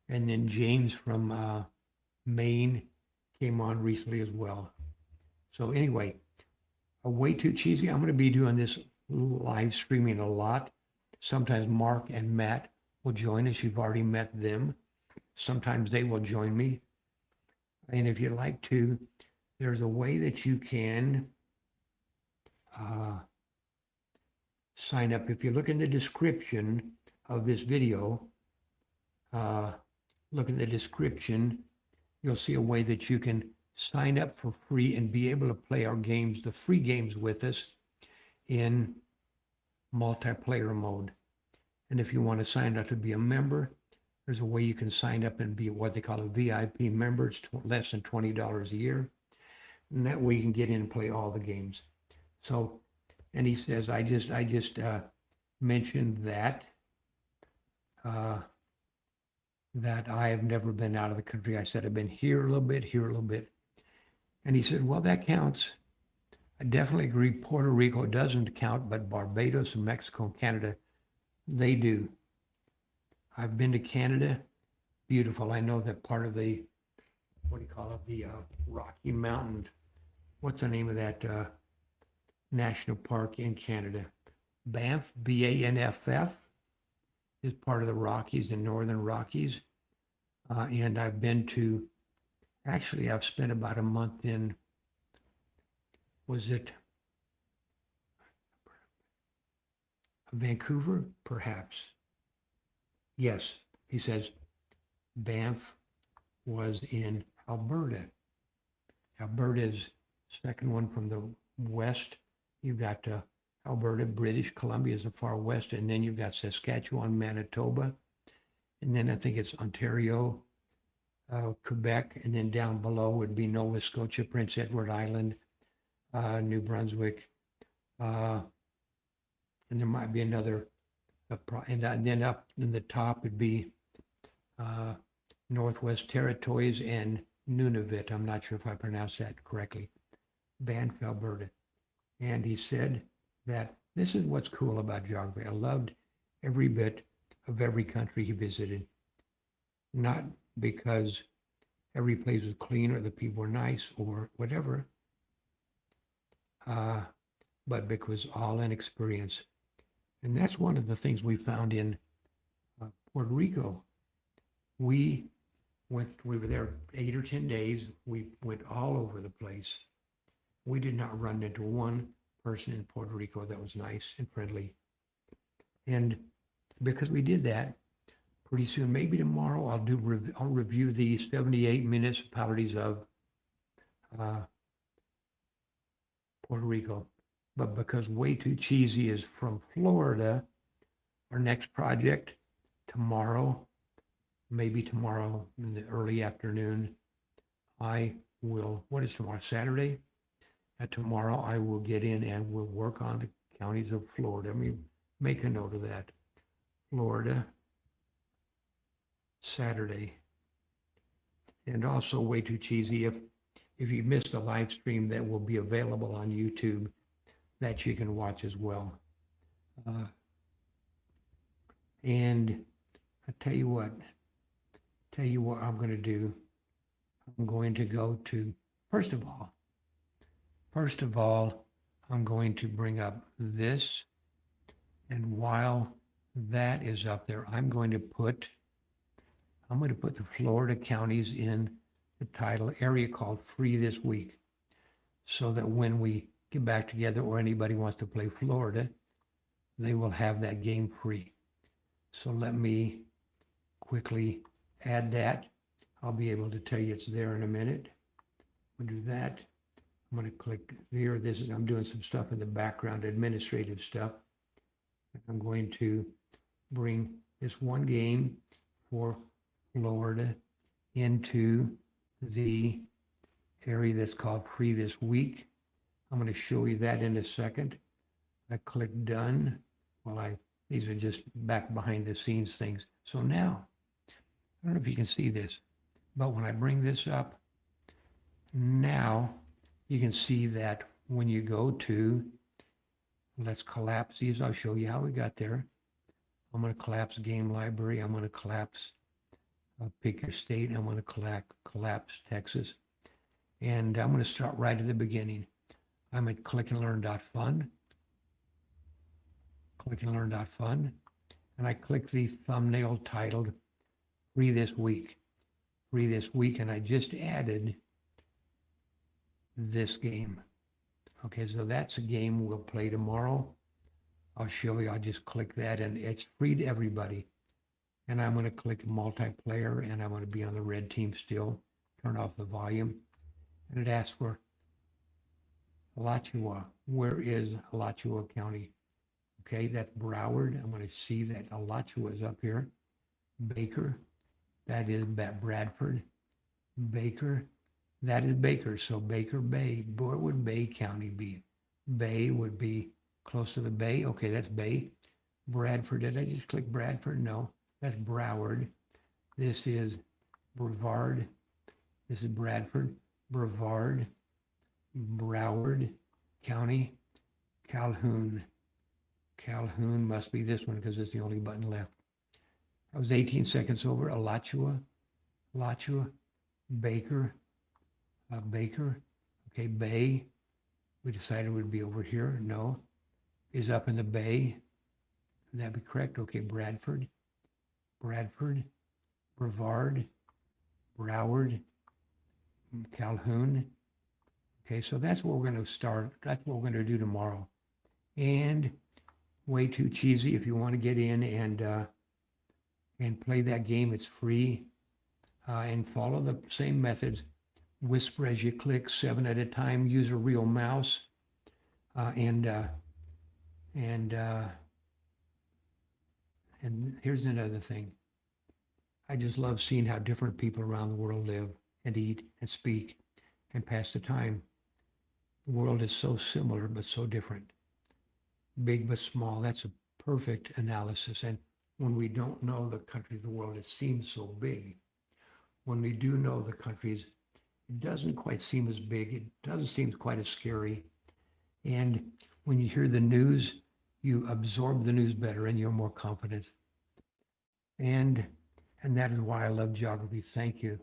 Speaker 1: And then James from Maine came on recently as well. So anyway, Way Too Cheesy, I'm going to be doing this live streaming a lot. Sometimes Mark and Matt will join us. You've already met them. Sometimes they will join me. And if you'd like to, there's a way that you can sign up. If you look in the description of this video, look in the description, you'll see a way that you can sign up for free and be able to play our games, the free games with us in multiplayer mode. And if you want to sign up to be a member, there's a way you can sign up and be what they call a VIP member. It's less than $20 a year. And that way you can get in and play all the games. So, and he says, I just mentioned that that I have never been out of the country. I said, I've been here a little bit, here a little bit. And he said, well, that counts. I definitely agree. Puerto Rico doesn't count, but Barbados and Mexico and Canada, they do. I've been to Canada. Beautiful. I know that part of the, what do you call it? The Rocky Mountain. What's the name of that national park in Canada? Banff, Banff, is part of the Rockies, the Northern Rockies. And I've been to, actually, I've spent about a month in, was it Vancouver? Perhaps. Yes, he says Banff was in Alberta. Alberta is second one from the west. You've got Alberta, British Columbia is the far west, and then you've got Saskatchewan, Manitoba, and then I think it's Ontario, Quebec, and then down below would be Nova Scotia, Prince Edward Island, New Brunswick, and there might be another, and then up in the top would be Northwest Territories and Nunavut. I'm not sure if I pronounced that correctly. Banff, Alberta. And he said that this is what's cool about geography. I loved every bit of every country he visited, not because every place was clean or the people were nice or whatever, but because all in experience. And that's one of the things we found in Puerto Rico. We were there 8 or 10 days. We went all over the place. We did not run into one person in Puerto Rico that was nice and friendly. And because we did that, pretty soon, maybe tomorrow, I'll review the 78 municipalities of Puerto Rico. But because Way Too Cheesy is from Florida, our next project tomorrow, maybe tomorrow in the early afternoon, I will, what is tomorrow, Saturday? Tomorrow I will get in and we'll work on the counties of Florida. Let me make a note of that. Florida, Saturday. And also Way Too Cheesy, if you missed the live stream, that will be available on YouTube that you can watch as well. And I tell you what I'm going to do. I'm going to go to, first of all, I'm going to bring up this And while that is up there, I'm going to put the Florida counties in the title area called Free This Week, so that when we get back together or anybody wants to play Florida, they will have that game free. So let me quickly add that. I'll be able to tell you it's there in a minute. We'll do that. I'm going to click here. I'm doing some stuff in the background, administrative stuff. I'm going to bring this one game for Florida into the area that's called Free This Week. I'm going to show you that in a second. I click done. These are just back behind the scenes things. So now, I don't know if you can see this, but when I bring this up, now you can see that when you go to, let's collapse these. I'll show you how we got there. I'm going to collapse game library. I'm going to collapse pick your state. I'm going to collapse Texas. And I'm going to start right at the beginning. I'm at clickandlearn.fun. Clickandlearn.fun. And I click the thumbnail titled Free This Week. Free This Week. And I just added this game. Okay, so that's a game we'll play tomorrow. I'll show you. I'll just click that and it's free to everybody. And I'm going to click multiplayer and I'm going to be on the red team still. Turn off the volume. And it asks for Alachua. Where is Alachua County? Okay, that's Broward. I'm going to see that Alachua is up here. Baker, that is Bradford. Baker, that is Baker. So Baker Bay. Where would Bay County be? Bay would be close to the Bay. Okay, that's Bay. Bradford, did I just click Bradford? No, that's Broward. This is Brevard. This is Bradford. Brevard, Broward County, Calhoun. Calhoun must be this one because it's the only button left. I was 18 seconds over. Alachua, Baker, Baker. Okay, Bay. We decided it would be over here. No, is up in the Bay. Would that be correct? Okay, Bradford, Brevard, Broward, Calhoun. Okay, so that's what we're going to start. That's what we're going to do tomorrow. And Way Too Cheesy, if you want to get in and play that game, it's free. And follow the same methods. Whisper as you click, 7 at a time. Use a real mouse. And here's another thing. I just love seeing how different people around the world live and eat and speak and pass the time. The world is so similar, but so different. Big but small. That's a perfect analysis. And when we don't know the countries of the world, it seems so big. When we do know the countries, it doesn't quite seem as big. It doesn't seem quite as scary. And when you hear the news, you absorb the news better and you're more confident. And that is why I love geography. Thank you.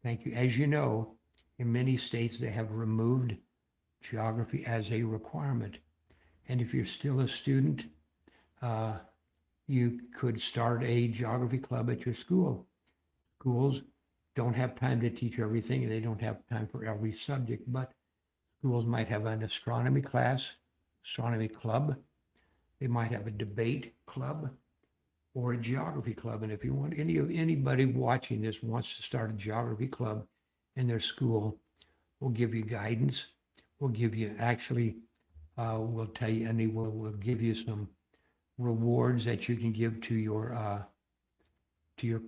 Speaker 1: Thank you. As you know, in many states, they have removed geography as a requirement. And if you're still a student, you could start a geography club at your school. Schools don't have time to teach everything, and they don't have time for every subject, but schools might have an astronomy class, astronomy club. They might have a debate club or a geography club. And if you want anybody watching this wants to start a geography club in their school, we'll give you guidance. We'll give you we'll tell you, and we'll give you some rewards that you can give to your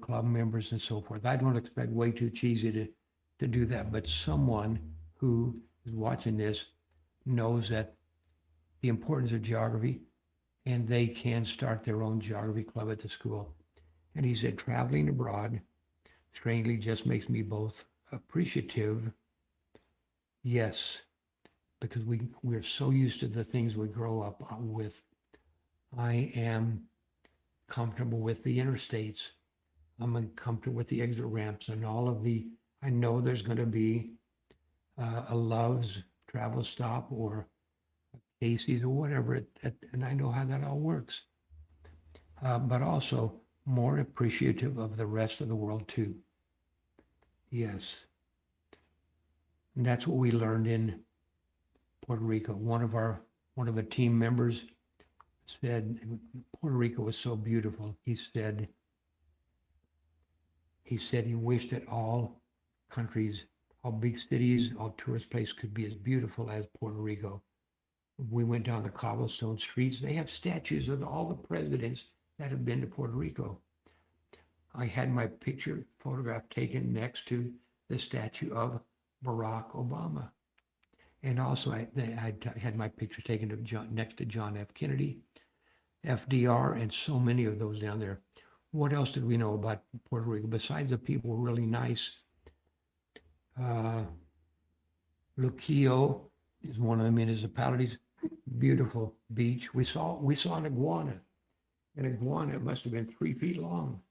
Speaker 1: club members and so forth. I don't expect Way Too Cheesy to do that, but someone who is watching this knows that the importance of geography, and they can start their own geography club at the school. And he said, traveling abroad, strangely, just makes me both appreciative, yes, because we're so used to the things we grow up with. I am comfortable with the interstates. I'm uncomfortable with the exit ramps and all of I know there's going to be a Love's travel stop or Casey's or whatever, and I know how that all works. But also more appreciative of the rest of the world too. Yes. And that's what we learned in Puerto Rico. One of the team members said Puerto Rico was so beautiful. He said he wished that all countries, all big cities, all tourist places could be as beautiful as Puerto Rico. We went down the cobblestone streets. They have statues of all the presidents that have been to Puerto Rico. I had my photograph taken next to the statue of Barack Obama. And also I had my picture taken next to John F. Kennedy, FDR, and so many of those down there. What else did we know about Puerto Rico? Besides the people were really nice. Luquillo is one of the municipalities. Beautiful beach. We saw an iguana. An iguana, it must have been 3 feet long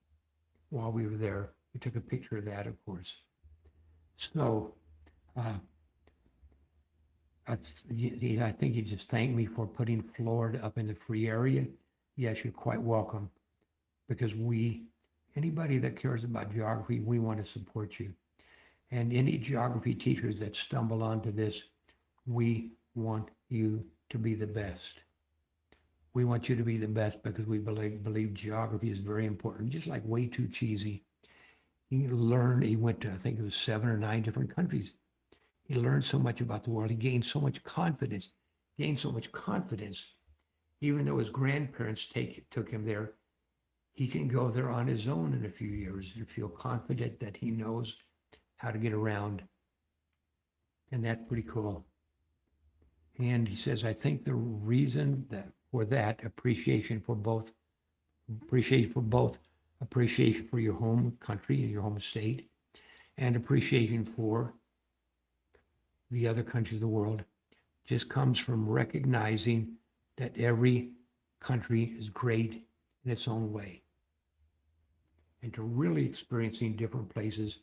Speaker 1: while we were there. We took a picture of that, of course. So I think you just thanked me for putting Florida up in the free area. Yes, you're quite welcome, because anybody that cares about geography, we want to support you. And any geography teachers that stumble onto this, we want you to be the best. We want you to be the best because we believe geography is very important. Just like Way Too Cheesy. He went to, I think it was 7 or 9 different countries. He learned so much about the world. He gained so much confidence, even though his grandparents took him there. He can go there on his own in a few years and feel confident that he knows how to get around. And that's pretty cool. And he says, I think the reason for appreciation for your home country and your home state, and appreciation for the other countries of the world, just comes from recognizing that every country is great in its own way. And to really experiencing different places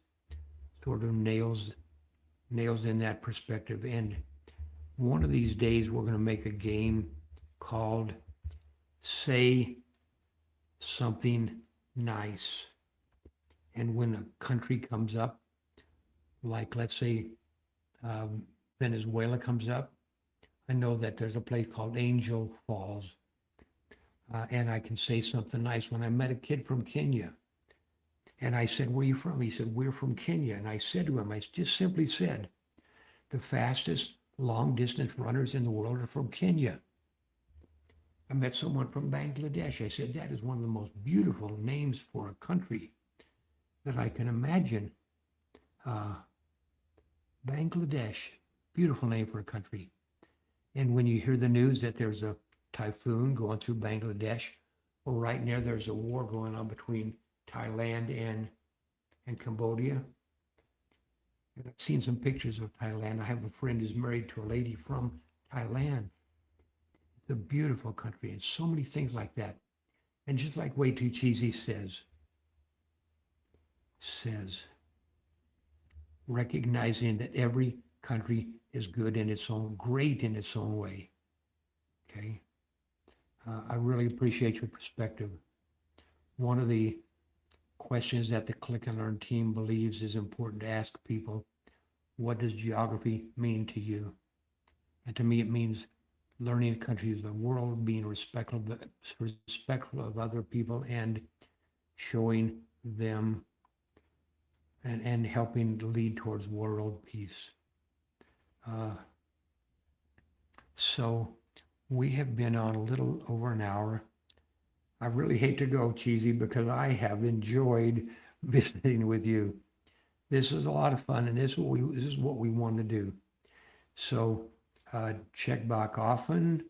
Speaker 1: sort of nails in that perspective. And one of these days we're going to make a game called Say Something Nice. And when a country comes up, like let's say Venezuela comes up, I know that there's a place called Angel Falls, and I can say something nice. When I met a kid from Kenya, and I said, where are you from? He said, we're from Kenya. And I said to him, I just simply said, the fastest long distance runners in the world are from Kenya. I met someone from Bangladesh. I said, that is one of the most beautiful names for a country that I can imagine. Bangladesh, beautiful name for a country. And when you hear the news that there's a typhoon going through Bangladesh, or right now there's a war going on between Thailand and Cambodia. And I've seen some pictures of Thailand. I have a friend who's married to a lady from Thailand. It's a beautiful country, and so many things like that. And just like Way Too Cheesy says, recognizing that every country is good in its own, great in its own way. Okay. I really appreciate your perspective. One of the questions that the Click and Learn team believes is important to ask people, what does geography mean to you? And to me, it means learning countries of the world, being respectful of other people, and showing them and helping to lead towards world peace. So we have been on a little over an hour. I really hate to go, Cheesy, because I have enjoyed visiting with you. This is a lot of fun, and this is what we want to do. So check back often.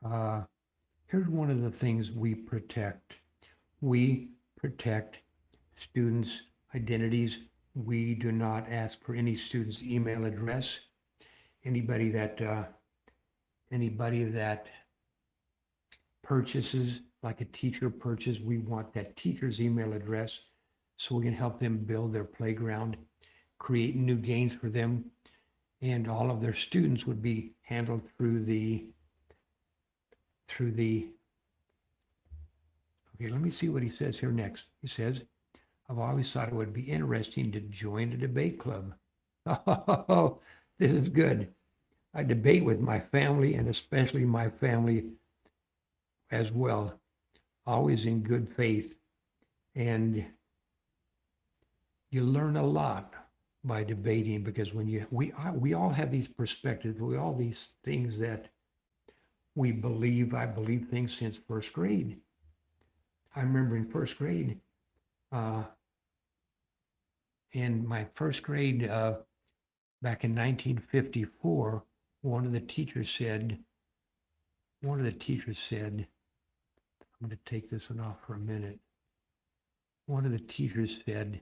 Speaker 1: Here's one of the things we protect. We protect students' identities. We do not ask for any student's email address. Anybody that purchases, like a teacher purchase, we want that teacher's email address so we can help them build their playground, create new games for them, and all of their students would be handled through the through the, okay, let me see what he says here next. He says, I've always thought it would be interesting to join a debate club. Oh, this is good. I debate with my family and especially my family as well, always in good faith. And you learn a lot by debating because when we all have these perspectives, we all these things that we believe. I believe things since first grade. I remember in first grade, in my first grade, back in 1954, one of the teachers said, I'm going to take this one off for a minute. One of the teachers said,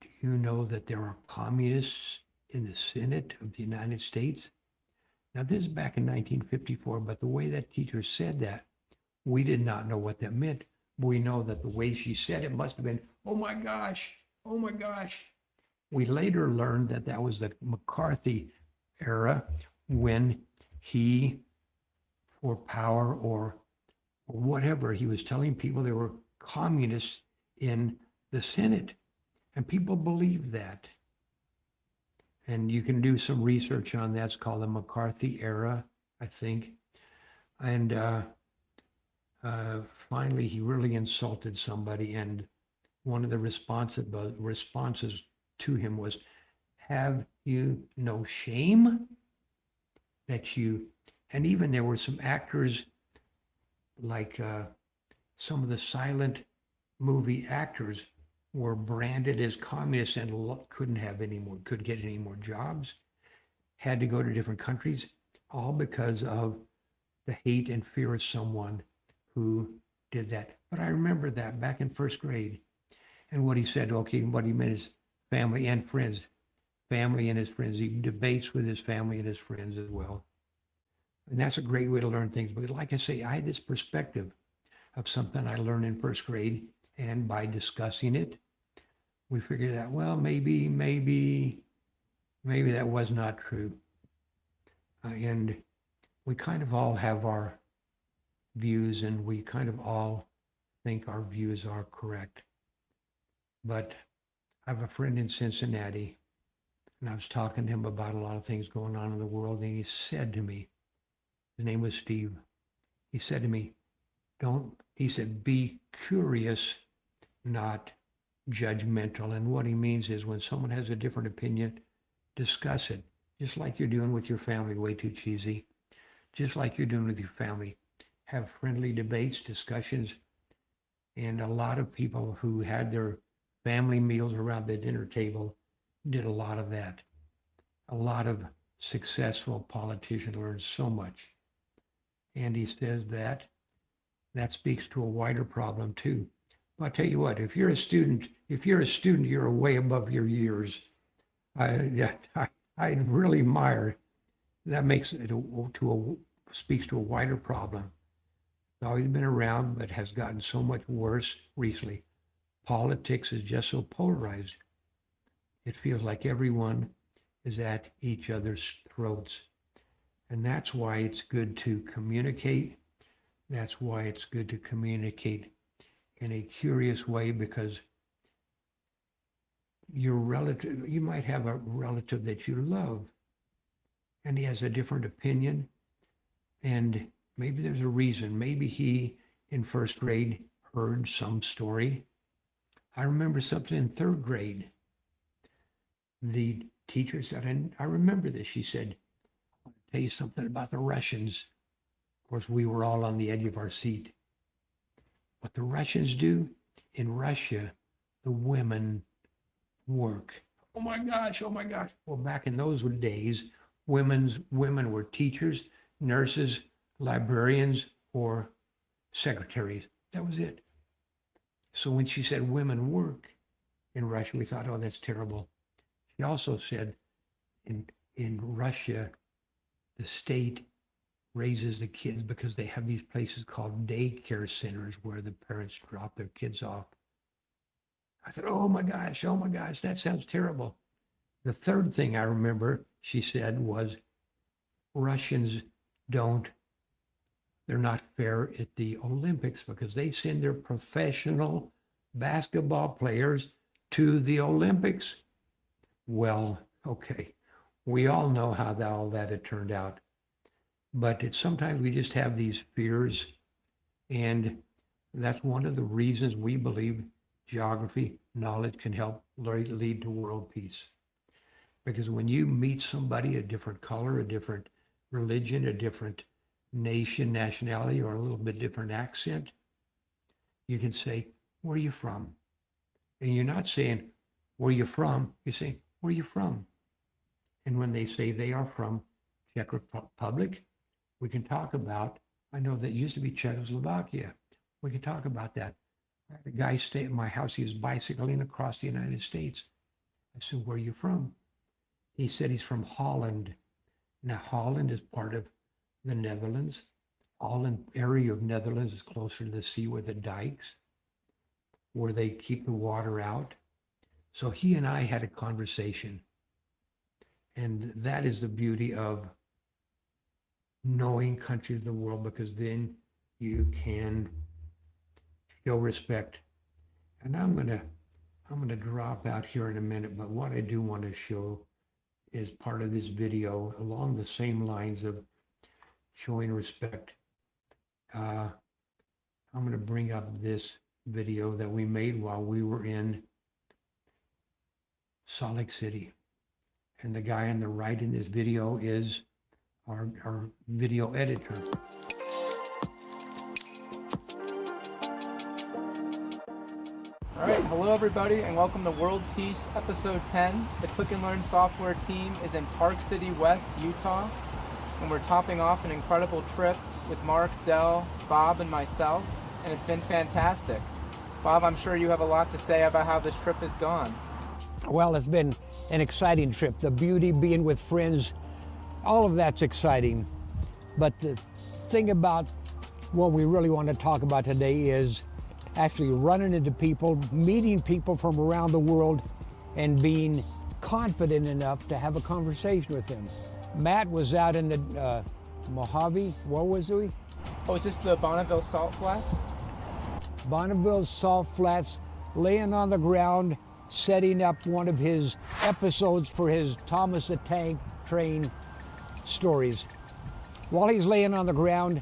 Speaker 1: do you know that there are communists in the Senate of the United States? Now, this is back in 1954, but the way that teacher said that, we did not know what that meant. We know that the way she said it must have been, oh my gosh, oh my gosh. We later learned that that was the McCarthy era when he, for power or whatever, he was telling people there were communists in the Senate. And people believed that. And you can do some research on that. It's called the McCarthy era, I think. And finally, he really insulted somebody. And one of the responses to him was, have you no shame that you, and even there were some actors like some of the silent movie actors were branded as communists and couldn't get any more jobs, had to go to different countries, all because of the hate and fear of someone who did that. But I remember that back in first grade. And what he said, okay, what he meant is family and friends, family and his friends. He debates with his family and his friends as well. And that's a great way to learn things. But like I say, I had this perspective of something I learned in first grade. And by discussing it, we figured out, well, maybe that was not true. And we kind of all have our views and we kind of all think our views are correct. But I have a friend in Cincinnati, and I was talking to him about a lot of things going on in the world, and he said to me, his name was Steve, he said to me, be curious, not judgmental. And what he means is when someone has a different opinion, discuss it, just like you're doing with your family, way too cheesy, just like you're doing with your family. Have friendly debates, discussions, and a lot of people who had their family meals around the dinner table did a lot of that. A lot of successful politicians learned so much. And he says that speaks to a wider problem too. But I'll tell you what, if you're a student, you're way above your years. I really admire. That makes it speaks to a wider problem. It's always been around, but has gotten so much worse recently. Politics is just so polarized. It feels like everyone is at each other's throats. And that's why it's good to communicate. That's why it's good to communicate in a curious way, because your relative, you might have a relative that you love and he has a different opinion, and maybe there's a reason. Maybe he in first grade heard some story. I remember something in third grade. The teacher said, and I remember this, she said, I'll tell you something about the Russians. Of course, we were all on the edge of our seat. What the Russians do in Russia, the women work. Oh my gosh, oh my gosh. Well, back in those days, women were teachers, nurses, librarians, or secretaries. That was it. So when she said women work in Russia, we thought, oh, that's terrible. She also said in Russia, the state raises the kids because they have these places called daycare centers where the parents drop their kids off. I thought, oh my gosh, that sounds terrible. The third thing I remember she said was Russians don't, they're not fair at the Olympics because they send their professional basketball players to the Olympics. Well, okay, we all know how all that had turned out. But it's sometimes we just have these fears, and that's one of the reasons we believe geography knowledge can help lead to world peace. Because when you meet somebody, a different color, a different religion, a different nation, nationality, or a little bit different accent, you can say, where are you from? And you're not saying, where are you from? You're saying, where are you from? And when they say they are from Czech Republic, we can talk about, I know that used to be Czechoslovakia. We can talk about that. I had a guy stay at my house. He was bicycling across the United States. I said, where are you from? He said he's from Holland. Now, Holland is part of the Netherlands. Holland area of Netherlands is closer to the sea with the dikes, where they keep the water out. So he and I had a conversation. And that is the beauty of knowing countries of the world, because then you can show respect. And I'm gonna drop out here in a minute, but what I do want to show is part of this video along the same lines of showing respect. I'm going to bring up this video that we made while we were in Salt Lake City. And the guy on the right in this video is our video editor.
Speaker 2: All right, hello everybody, and welcome to World Peace Episode 10. The Click and Learn software team is in Park City West, Utah, and we're topping off an incredible trip with Mark, Del, Bob, and myself, and it's been fantastic. Bob, I'm sure you have a lot to say about how this trip has gone.
Speaker 3: Well, it's been an exciting trip. The beauty, being with friends, all of that's exciting. But the thing about what we really want to talk about today is actually running into people, meeting people from around the world, and being confident enough to have a conversation with them. Matt was out in the Mojave, where was he?
Speaker 2: Oh, is this the Bonneville Salt Flats?
Speaker 3: Bonneville Salt Flats, laying on the ground, setting up one of his episodes for his Thomas the Tank Train stories. While he's laying on the ground,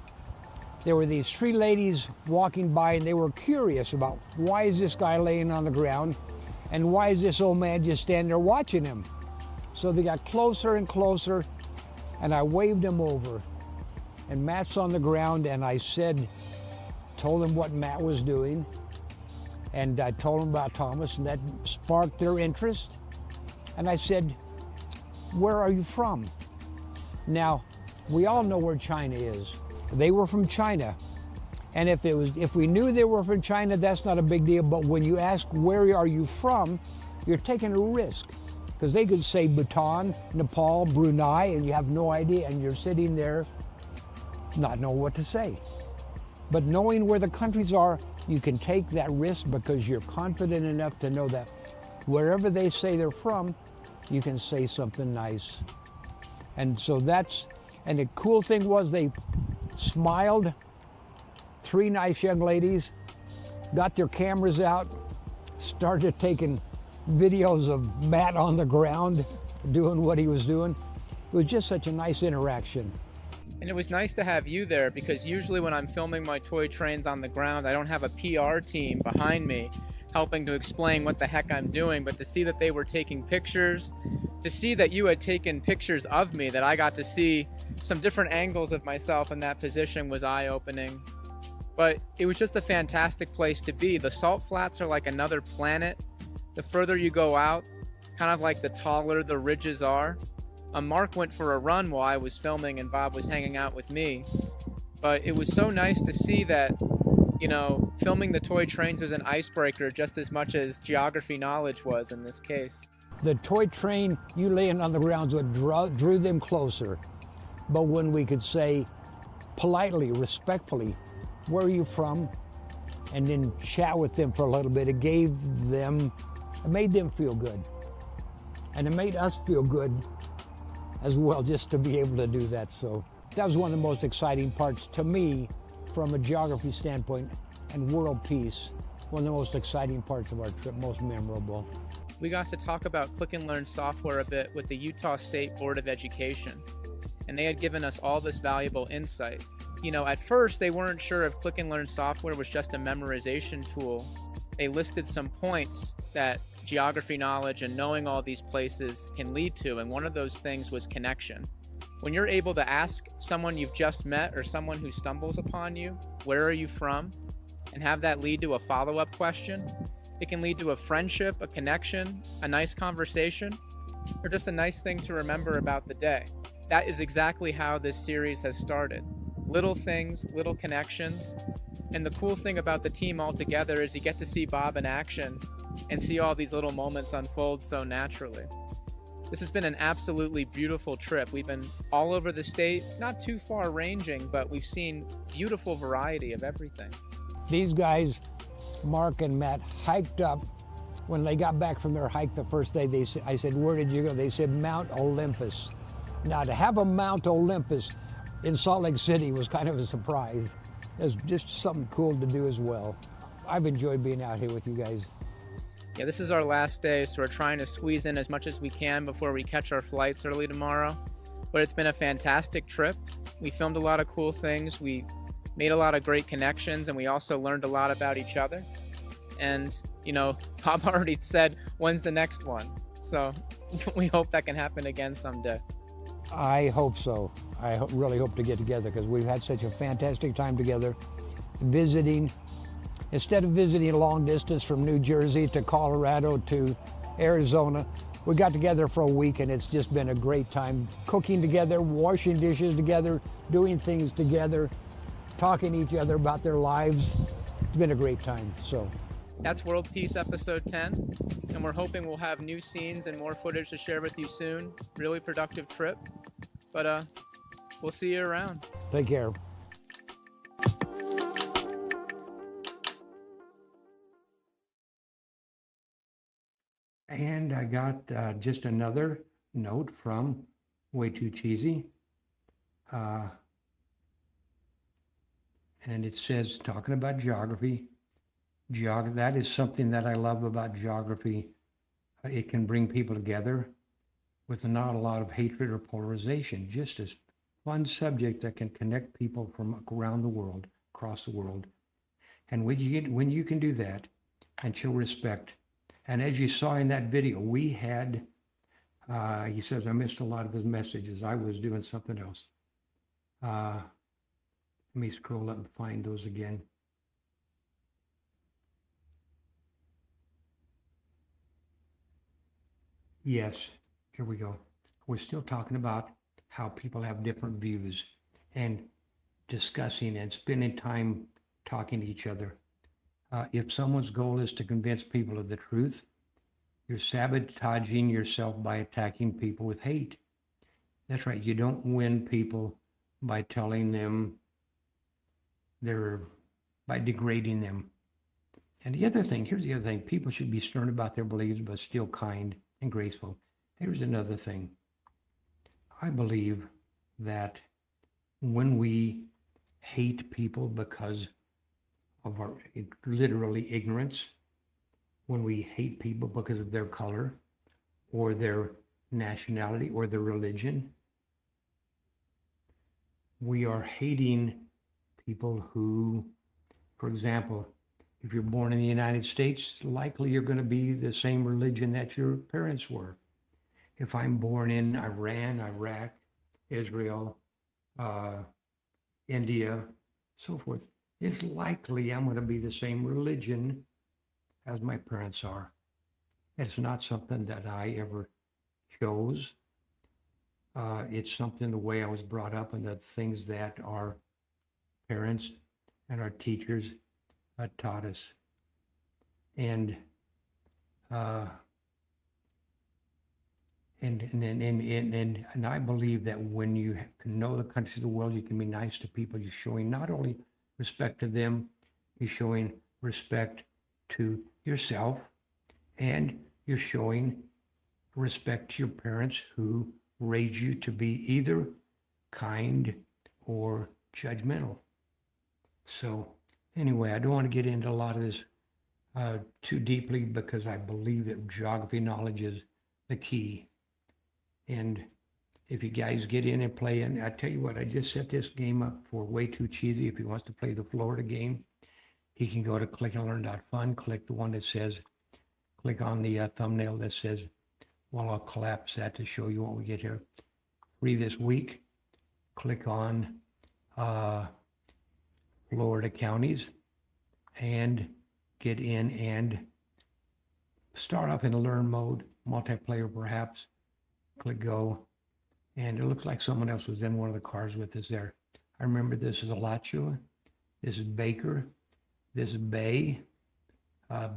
Speaker 3: there were these three ladies walking by, and they were curious about why is this guy laying on the ground and why is this old man just standing there watching him. So they got closer and closer, and I waved him over. And Matt's on the ground, and I told him what Matt was doing, and I told him about Thomas, and that sparked their interest. And I said, where are you from? Now, we all know where China is. They were from China. And if we knew they were from China, that's not a big deal. But when you ask where are you from, you're taking a risk. Because they could say Bhutan, Nepal, Brunei, and you have no idea, and you're sitting there not knowing what to say. But knowing where the countries are, you can take that risk because you're confident enough to know that wherever they say they're from, you can say something nice. And so and the cool thing was they smiled, three nice young ladies, got their cameras out, started taking videos of Matt on the ground doing what he was doing. It was just such a nice interaction.
Speaker 2: And it was nice to have you there, because usually when I'm filming my toy trains on the ground, I don't have a PR team behind me helping to explain what the heck I'm doing. But to see that they were taking pictures, to see that you had taken pictures of me, that I got to see some different angles of myself in that position, was eye-opening. But it was just a fantastic place to be. The Salt Flats are like another planet. The further you go out, kind of like the taller the ridges are. Mark went for a run while I was filming, and Bob was hanging out with me. But it was so nice to see that, you know, filming the toy trains was an icebreaker just as much as geography knowledge was in this case.
Speaker 3: The toy train, you laying on the ground, what drew them closer. But when we could say politely, respectfully, where are you from? And then chat with them for a little bit, it made them feel good. And it made us feel good as well, just to be able to do that. So That was one of the most exciting parts to me from a geography standpoint, and world peace. One of the most exciting parts of our trip, most memorable.
Speaker 2: We got to talk about Click and Learn software a bit with the Utah State Board of Education, and they had given us all this valuable insight. You know, at first they weren't sure if Click and Learn software was just a memorization tool. They listed some points that geography knowledge and knowing all these places can lead to, and one of those things was connection. When you're able to ask someone you've just met or someone who stumbles upon you, where are you from, and have that lead to a follow-up question, it can lead to a friendship, a connection, a nice conversation, or just a nice thing to remember about the day. That is exactly how this series has started. Little things, little connections. And the cool thing about the team all together is you get to see Bob in action and see all these little moments unfold so naturally. This has been an absolutely beautiful trip. We've been all over the state, not too far ranging, but we've seen beautiful variety of everything.
Speaker 3: These guys, Mark and Matt, hiked up. When they got back from their hike the first day, I said, where did you go? They said, Mount Olympus. Now, to have a Mount Olympus in Salt Lake City was kind of a surprise. It's just something cool to do as well. I've enjoyed being out here with you guys.
Speaker 2: Yeah, this is our last day, so we're trying to squeeze in as much as we can before we catch our flights early tomorrow. But it's been a fantastic trip. We filmed a lot of cool things. We made a lot of great connections, and we also learned a lot about each other. And, you know, Bob already said, when's the next one? So we hope that can happen again someday.
Speaker 3: I hope so. I really hope to get together because we've had such a fantastic time together visiting. Instead of visiting a long distance from New Jersey to Colorado to Arizona, we got together for a week and it's just been a great time cooking together, washing dishes together, doing things together, talking to each other about their lives. It's been a great time. So
Speaker 2: that's World Peace episode 10, and we're hoping we'll have new scenes and more footage to share with you soon. Really productive trip, but we'll see you around.
Speaker 3: Take care.
Speaker 1: And I got just another note from Way Too Cheesy. And it says, talking about geography, that is something that I love about geography. It can bring people together with not a lot of hatred or polarization, just a fun subject that can connect people from around the world, across the world. And when you can do that and show respect, and as you saw in that video, we had, he says, I missed a lot of his messages. I was doing something else. Let me scroll up and find those again. Yes, here we go. We're still talking about how people have different views and discussing and spending time talking to each other. If someone's goal is to convince people of the truth, you're sabotaging yourself by attacking people with hate. That's right. You don't win people by telling them by degrading them. And the other thing, here's the other thing. People should be stern about their beliefs, but still kind and graceful. Here's another thing. I believe that when we hate people because of our literally ignorance, when we hate people because of their color or their nationality or their religion, we are hating people who, for example, if you're born in the United States, likely you're going to be the same religion that your parents were. If I'm born in Iran, Iraq, Israel, India, so forth, it's likely I'm going to be the same religion as my parents are. It's not something that I ever chose. It's something the way I was brought up and the things that our parents and our teachers taught us. And I believe that when you can know the countries of the world, you can be nice to people. You're showing not only respect to them, you're showing respect to yourself, and you're showing respect to your parents who raised you to be either kind or judgmental. So anyway, I don't want to get into a lot of this too deeply because I believe that geography knowledge is the key. And if you guys get in and play, and I tell you what, I just set this game up for Way Too Cheesy. If he wants to play the Florida game, he can go to clickandlearn.fun, click the one that says, click on the thumbnail that says, well, I'll collapse that to show you when we get here. Free this week. Click on Florida counties and get in and start off in learn mode, multiplayer perhaps. Click go. And it looks like someone else was in one of the cars with us there. I remember this is Alachua. This is Baker. This is Bay.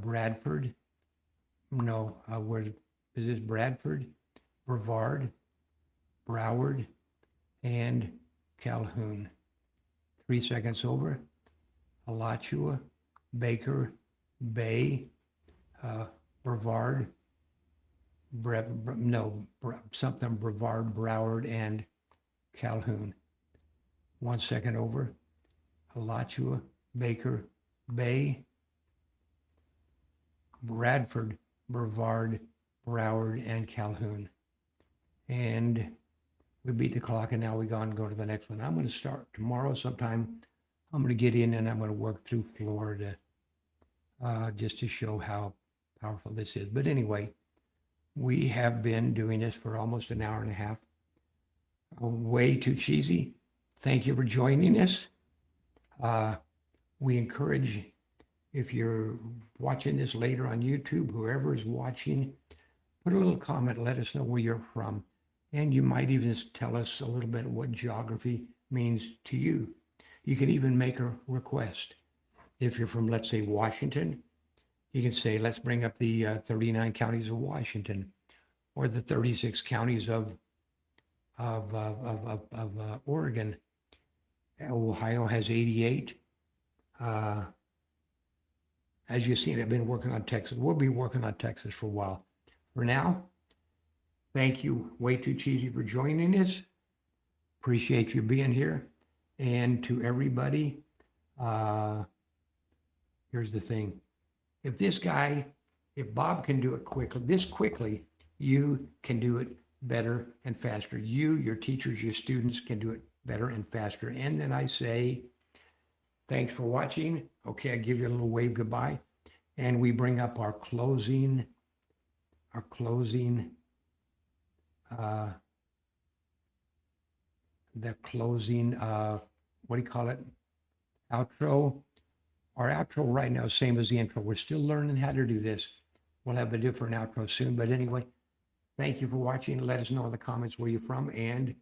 Speaker 1: Bradford. No, where is this? Bradford, Brevard, Broward, and Calhoun. 3 seconds over. Alachua, Baker, Bay, Brevard, something Brevard, Broward, and Calhoun. 1 second over. Alachua, Baker, Bay, Bradford, Brevard, Broward, and Calhoun. And we beat the clock, and now we go to the next one. I'm going to start tomorrow sometime. I'm going to get in and I'm going to work through Florida just to show how powerful this is. But anyway, we have been doing this for almost an hour and a half. Way Too Cheesy. Thank you for joining us. We encourage, if you're watching this later on YouTube, whoever is watching, put a little comment, let us know where you're from. And you might even tell us a little bit of what geography means to you. You can even make a request. If you're from, let's say, Washington, you can say, let's bring up the 39 counties of Washington, or the 36 counties of Oregon. Ohio has 88. As you've seen, I've been working on Texas. We'll be working on Texas for a while. For now, thank you, Way Too Cheesy, for joining us. Appreciate you being here. And to everybody, here's the thing. If Bob can do it quickly, you can do it better and faster. You, your teachers, your students can do it better and faster. And then I say, thanks for watching. Okay, I give you a little wave goodbye. And we bring up our closing, what do you call it? Outro. Our outro right now is same as the intro. We're still learning how to do this. We'll have a different outro soon. But anyway, thank you for watching. Let us know in the comments where you're from, and